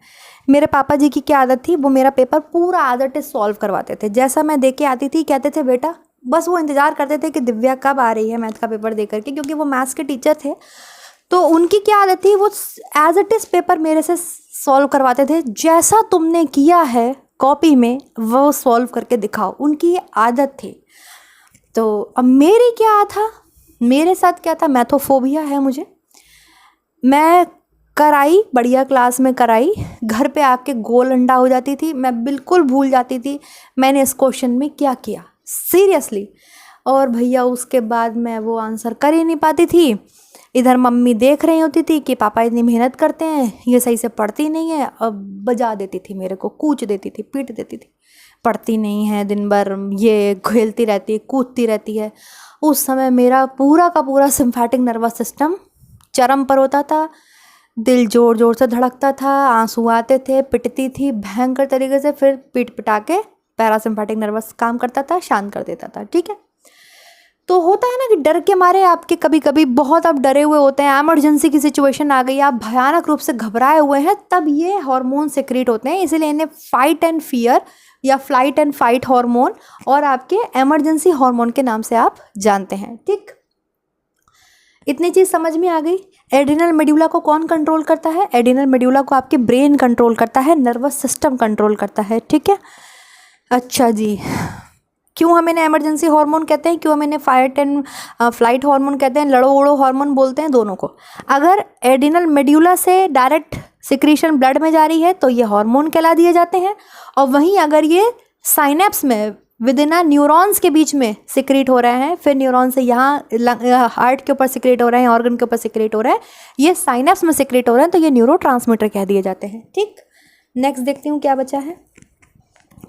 मेरे पापा जी की क्या आदत थी, वो मेरा पेपर पूरा आदत सॉल्व करवाते थे। जैसा मैं देख के आती थी कहते थे बेटा, बस वो इंतज़ार करते थे कि दिव्या कब आ रही है मैथ का पेपर दे करके, क्योंकि वो मैथ्स के टीचर थे। तो उनकी क्या आदत थी, वो एज इट इज़ पेपर मेरे से सॉल्व करवाते थे। जैसा तुमने किया है कॉपी में वो सॉल्व करके दिखाओ, उनकी ये आदत थी। तो अब मेरी क्या था, मेरे साथ क्या था, मैथोफोबिया है मुझे। मैं कराई, बढ़िया क्लास में कराई, घर पे आके गोल अंडा हो जाती थी, मैं बिल्कुल भूल जाती थी मैंने इस क्वेश्चन में क्या किया, सीरियसली। और भैया उसके बाद मैं वो आंसर कर ही नहीं पाती थी। इधर मम्मी देख रही होती थी कि पापा इतनी मेहनत करते हैं, ये सही से पढ़ती नहीं है, अब बजा देती थी मेरे को, कूच देती थी, पीट देती थी, पढ़ती नहीं है, दिन भर ये खेलती रहती है, कूदती रहती है। उस समय मेरा पूरा का पूरा सिम्पैथिक नर्वस सिस्टम चरम पर होता था, दिल जोर जोर से धड़कता था, आंसू आते थे, पिटती थी भयंकर तरीके से, फिर पीट पिटा के पैरासिम्पैथिक नर्वस काम करता था, शांत कर देता था, ठीक है। तो होता है ना कि डर के मारे आपके कभी कभी बहुत आप डरे हुए होते हैं, इमरजेंसी की सिचुएशन आ गई, आप भयानक रूप से घबराए हुए हैं, तब ये हार्मोन सिक्रीट होते हैं। इसीलिए इन्हें फाइट एंड फियर या फ्लाइट एंड फाइट हार्मोन और आपके इमरजेंसी हार्मोन के नाम से आप जानते हैं, ठीक। इतनी चीज़ समझ में आ गई। एड्रिनल मेड्यूला को कौन कंट्रोल करता है? एड्रिनल मेड्यूला को आपके ब्रेन कंट्रोल करता है, नर्वस सिस्टम कंट्रोल करता है, ठीक है। अच्छा जी, क्यों हम इन्हें इमरजेंसी हार्मोन कहते हैं, क्यों हम इन्हें फाइट एंड फ्लाइट हार्मोन कहते हैं, लड़ो उड़ो हार्मोन बोलते हैं, दोनों को। अगर एड्रिनल मेड्यूला से डायरेक्ट सिक्रीशन ब्लड में जा रही है तो ये हार्मोन कहला दिए जाते हैं, और वहीं अगर ये साइनेप्स में विद इन न्यूरॉन्स के बीच में सिक्रीट हो रहे हैं, फिर न्यूरॉन से यहाँ हार्ट के ऊपर सिक्रीट हो रहे हैं, ऑर्गन के ऊपर सिक्रीट हो रहे हैं, ये साइनेप्स में सिक्रीट हो रहे हैं, तो ये न्यूरोट्रांसमीटर कह दिए जाते हैं, ठीक। नेक्स्ट देखती हूँ क्या बचा है।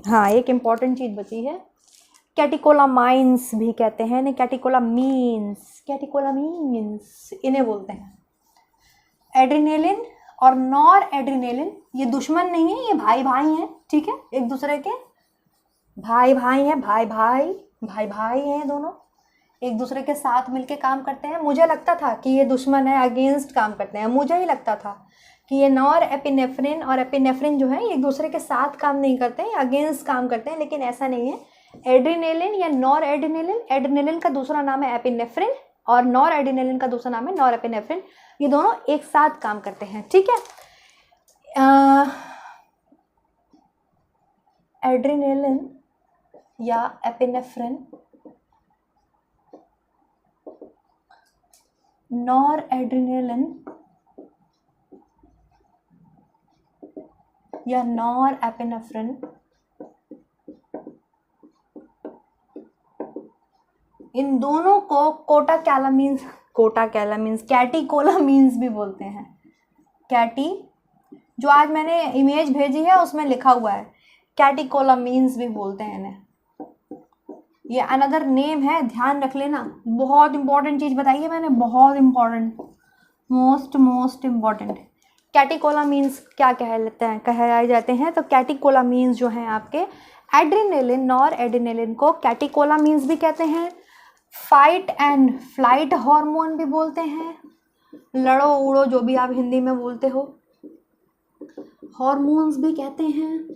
हाँ, एक इम्पॉर्टेंट चीज़ बची है, कैटिकोलामाइंस भी कहते हैं इन्हें, कैटिकोलामीन्स इन्हें बोलते हैं। एड्रिनेलिन और नॉर एड्रिनेलिन ये दुश्मन नहीं है, ये भाई भाई हैं, ठीक है, एक दूसरे के भाई भाई हैं, भाई हैं, दोनों एक दूसरे के साथ मिलके काम करते हैं। मुझे लगता था कि ये दुश्मन है, अगेंस्ट काम करते हैं, मुझे ही लगता था कि ये नॉर एपिनेफ्रिन और एपिनेफ्रिन जो है ये एक दूसरे के साथ काम नहीं करते हैं, अगेंस्ट काम करते हैं, लेकिन ऐसा नहीं है। एड्रिनेलिन या नॉर एड्रिनेलिन, एड्रिनेलिन का दूसरा नाम है एपिनेफ्रिन और नॉर एड्रिनेलिन का दूसरा नाम है नॉर एपिनेफ्रिन, ये दोनों एक साथ काम करते हैं, ठीक है। एड्रिनेलिन या एपिनेफ्रिन, नॉर एड्रिनेलिन या नॉर एपिनेफ्रिन, इन दोनों को कैटिकोलामीन्स भी बोलते हैं। जो आज मैंने इमेज भेजी है उसमें लिखा हुआ है, कैटिकोलामीन्स भी बोलते हैं इन्हें, ये अनदर नेम है, ध्यान रख लेना। बहुत इंपॉर्टेंट चीज़ बताई है मैंने, बहुत इंपॉर्टेंट, मोस्ट इम्पॉर्टेंट। कैटिकोलामीन्स क्या कहलाए जाते हैं, तो कैटिकोलामीन्स जो हैं आपके एड्रिनेलिन, नॉर एड्रिनेलिन को कैटिकोलामीन्स भी कहते हैं, फाइट एंड फ्लाइट हार्मोन भी बोलते हैं, लड़ो उड़ो जो भी आप हिंदी में बोलते हो, हार्मोन्स भी कहते हैं,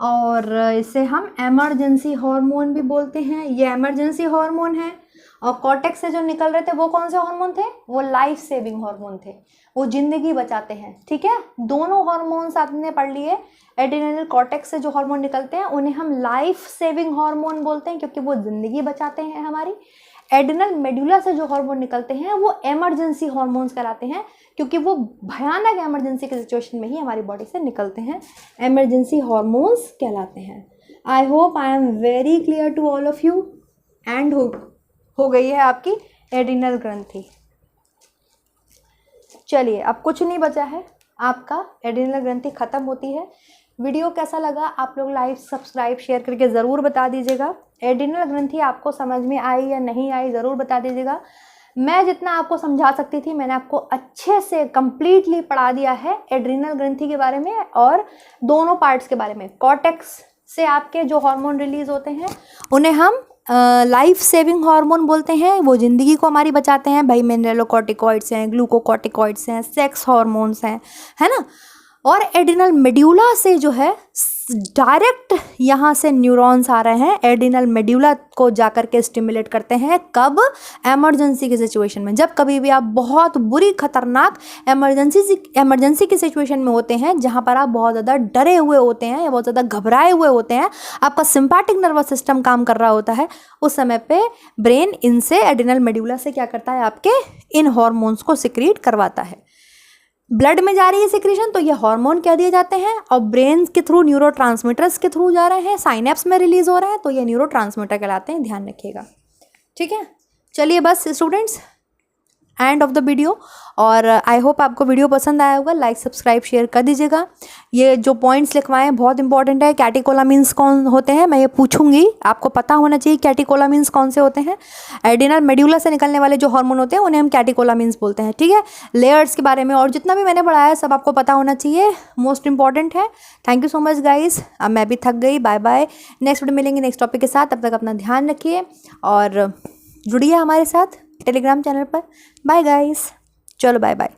और इसे हम एमरजेंसी हार्मोन भी बोलते हैं। ये एमरजेंसी हार्मोन है, और कॉर्टेक्स से जो निकल रहे थे वो कौन से हार्मोन थे, वो लाइफ सेविंग हार्मोन थे, वो जिंदगी बचाते हैं, ठीक है। दोनों हार्मोन्स आपने पढ़ लिए। एड्रिनल कॉर्टेक्स से जो हार्मोन निकलते हैं उन्हें हम लाइफ सेविंग हार्मोन बोलते हैं, क्योंकि वो जिंदगी बचाते हैं हमारी। एड्रिनल मेडुला से जो हार्मोन निकलते हैं वो एमरजेंसी हार्मोन्स कहलाते हैं, क्योंकि वो भयानक एमरजेंसी के सिचुएशन में ही हमारी बॉडी से निकलते हैं, एमरजेंसी हार्मोन्स कहलाते हैं। I hope I am very clear to all of you. And हो गई है आपकी एड्रिनल ग्रंथि। चलिए, अब कुछ नहीं बचा है, आपका एड्रिनल ग्रंथि खत्म होती है। वीडियो कैसा लगा आप लोग लाइक सब्सक्राइब शेयर करके ज़रूर बता दीजिएगा। एड्रिनल ग्रंथि आपको समझ में आई या नहीं आई ज़रूर बता दीजिएगा। मैं जितना आपको समझा सकती थी मैंने आपको अच्छे से कंप्लीटली पढ़ा दिया है एड्रिनल ग्रंथि के बारे में और दोनों पार्ट्स के बारे में। कॉर्टेक्स से आपके जो हार्मोन रिलीज होते हैं उन्हें हम लाइफ सेविंग हार्मोन बोलते हैं, वो ज़िंदगी को हमारी बचाते हैं भाई। मिनरलोकॉर्टिकॉइड्स हैं, ग्लूकोकॉर्टिकॉइड्स हैं, सेक्स हार्मोन्स हैं, है ना। और एड्रिनल मेड्यूला से जो है डायरेक्ट यहाँ से न्यूरॉन्स आ रहे हैं, एड्रिनल मेड्यूला को जाकर के स्टिमुलेट करते हैं। कब? एमरजेंसी की सिचुएशन में। जब कभी भी आप बहुत बुरी खतरनाक एमरजेंसी की सिचुएशन में होते हैं, जहाँ पर आप बहुत ज़्यादा डरे हुए होते हैं या बहुत ज़्यादा घबराए हुए होते हैं, आपका सिंपैथिक नर्वस सिस्टम काम कर रहा होता है, उस समय पे ब्रेन इनसे एड्रिनल मेड्यूला से क्या करता है, आपके इन हॉर्मोन्स को सिक्रीट करवाता है। ब्लड में जा रही है सिक्रीशन तो ये हार्मोन कह दिए जाते हैं, और ब्रेन के थ्रू न्यूरोट्रांसमीटर्स के थ्रू जा रहे हैं, साइनेप्स में रिलीज हो रहे हैं, तो ये न्यूरोट्रांसमीटर कहलाते हैं, ध्यान रखिएगा। ठीक है, चलिए बस students, end of the video. और आई होप आपको वीडियो पसंद आया होगा। लाइक सब्सक्राइब शेयर कर दीजिएगा। ये जो पॉइंट्स लिखवाए हैं बहुत इंपॉर्टेंट है। कैटिकोलामीन्स कौन होते हैं मैं ये पूछूंगी, आपको पता होना चाहिए कैटिकोलामीन्स कौन से होते हैं। एड्रिनल मेड्यूला से निकलने वाले जो हार्मोन होते हैं उन्हें हम कैटिकोलामीन्स बोलते हैं। ठीक है, लेयर्स के बारे में और जितना भी मैंने पढ़ाया है सब आपको पता होना चाहिए, मोस्ट इंपॉर्टेंट है। Thank you so much guys, अब मैं भी थक गई। बाय बाय, नेक्स्ट वीडियो मिलेंगे नेक्स्ट टॉपिक के साथ। तब तक अपना ध्यान रखिए और जुड़िए हमारे साथ टेलीग्राम चैनल पर। बाय गाइस, चलो बाय बाय।